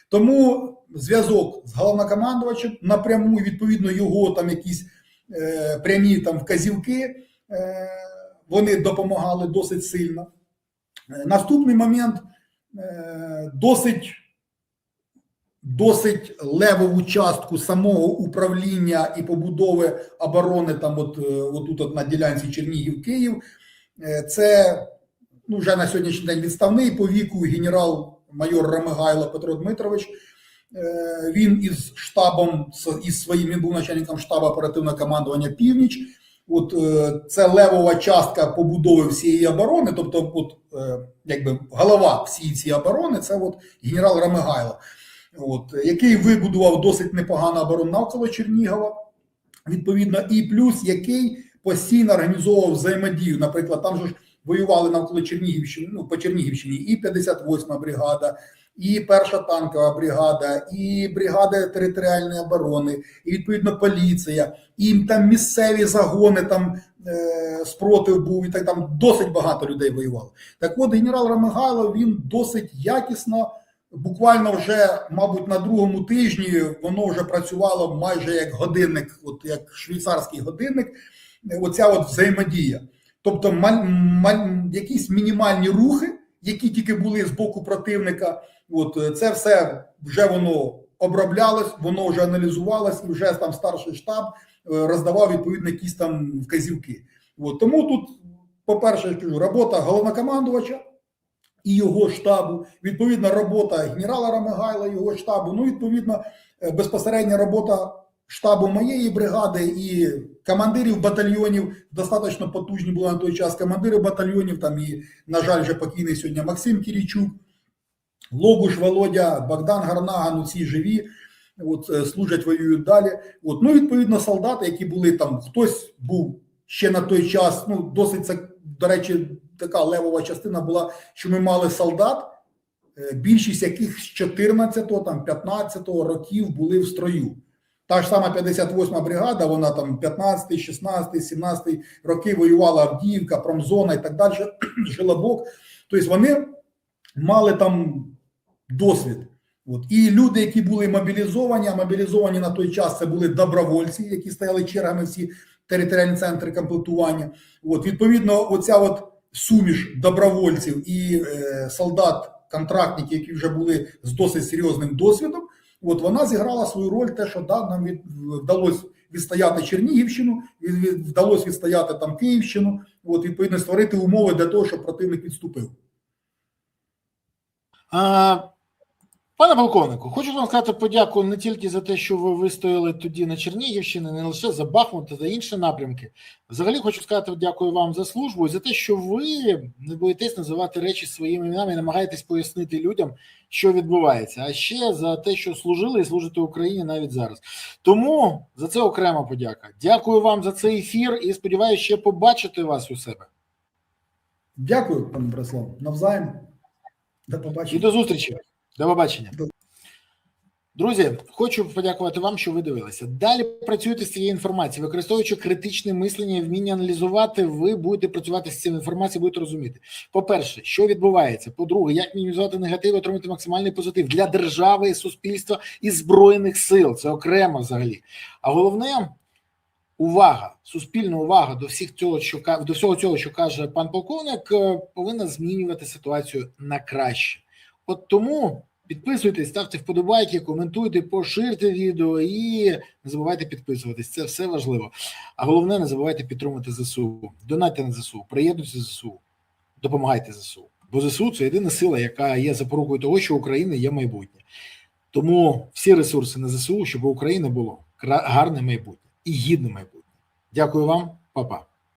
Тому зв'язок з головнокомандувачем напряму, відповідно, його там якісь прямі там вказівки, вони допомагали досить сильно. Наступний момент – досить левову частку самого управління і побудови оборони там отут на ділянці Чернігів-Київ. Це вже на сьогоднішній день відставний по віку генерал-майор Рамигайло Петро Дмитрович. Він із штабом, він був начальником штабу оперативного командування «Північ». Це левова частка побудови всієї оборони, тобто якби голова всієї цієї оборони, це генерал Рамигайло, який вибудував досить непогану оборону навколо Чернігова, відповідно, і плюс який постійно організовував взаємодію. Наприклад, там же воювали навколо Чернігівщини, по Чернігівщині і 58-ма бригада, і перша танкова бригада, і бригада територіальної оборони, і відповідно поліція, і там місцеві загони, там спротив був, і так там досить багато людей воювало. Так от генерал Рамигайло, він досить якісно, буквально вже, мабуть, на другому тижні воно вже працювало майже як годинник, як швейцарський годинник, оця взаємодія. Тобто якісь мінімальні рухи, які тільки були з боку противника, це все вже воно оброблялось, воно вже аналізувалось, і вже там старший штаб роздавав відповідно якісь там вказівки. Тому тут, по-перше, я кажу, робота головнокомандувача і його штабу, відповідно робота генерала Рамигайла, його штабу, відповідно безпосередня робота штабу моєї бригади і командирів батальйонів, достатньо потужні були на той час командири батальйонів, там і, на жаль, вже покійний сьогодні Максим Кірійчук, Логуш Володя, Богдан Гарнага, ці живі, служать, воюють далі. Відповідно, солдати, які були там, хтось був ще на той час, досить, це, до речі, така левова частина була, що ми мали солдат, більшість яких з 14-го, там, 15-го років були в строю. Та ж сама 58-ма бригада, вона там 15-й, 16-й, 17-й роки воювала Авдіївка, Промзона і так далі, Желобок. Тобто вони мали там досвід. І люди, які були мобілізовані, а мобілізовані на той час це були добровольці, які стояли чергами всі територіальні центри комплектування. Відповідно, оця суміш добровольців і солдат-контрактників, які вже були з досить серйозним досвідом, вона зіграла свою роль, те, що нам вдалося відстояти Чернігівщину, вдалося відстояти там Київщину, відповідно створити умови для того, щоб противник відступив. Пане полковнику, хочу вам сказати подяку не тільки за те, що ви вистояли тоді на Чернігівщині, не лише за Бахмут та за інші напрямки. Взагалі хочу сказати дякую вам за службу і за те, що ви не боїтесь називати речі своїми іменами і намагаєтесь пояснити людям, що відбувається. А ще за те, що служили і служите Україні навіть зараз. Тому за це окрема подяка. Дякую вам за цей ефір і сподіваюся ще побачити вас у себе. Дякую, пане Борислав. Навзаєм. До побачення. І до зустрічі. До побачення. Друзі, хочу подякувати вам, що ви дивилися. Далі працюйте з цією інформацією, використовуючи критичне мислення і вміння аналізувати, ви будете працювати з цією інформацією, будете розуміти. По-перше, що відбувається? По-друге, як мінімізувати негатив і отримати максимальний позитив для держави, суспільства і Збройних сил. Це окремо взагалі. А головне, увага, суспільна увага до всього цього, що каже пан полковник, повинна змінювати ситуацію на краще. Тому підписуйтесь, ставте вподобайки, коментуйте, поширте відео і не забувайте підписуватись. Це все важливо. А головне, не забувайте підтримувати ЗСУ. Донатьте на ЗСУ, приєднуйтесь до ЗСУ, допомагайте ЗСУ. Бо ЗСУ – це єдина сила, яка є запорукою того, що у України є майбутнє. Тому всі ресурси на ЗСУ, щоб у України було гарне майбутнє і гідне майбутнє. Дякую вам, па-па.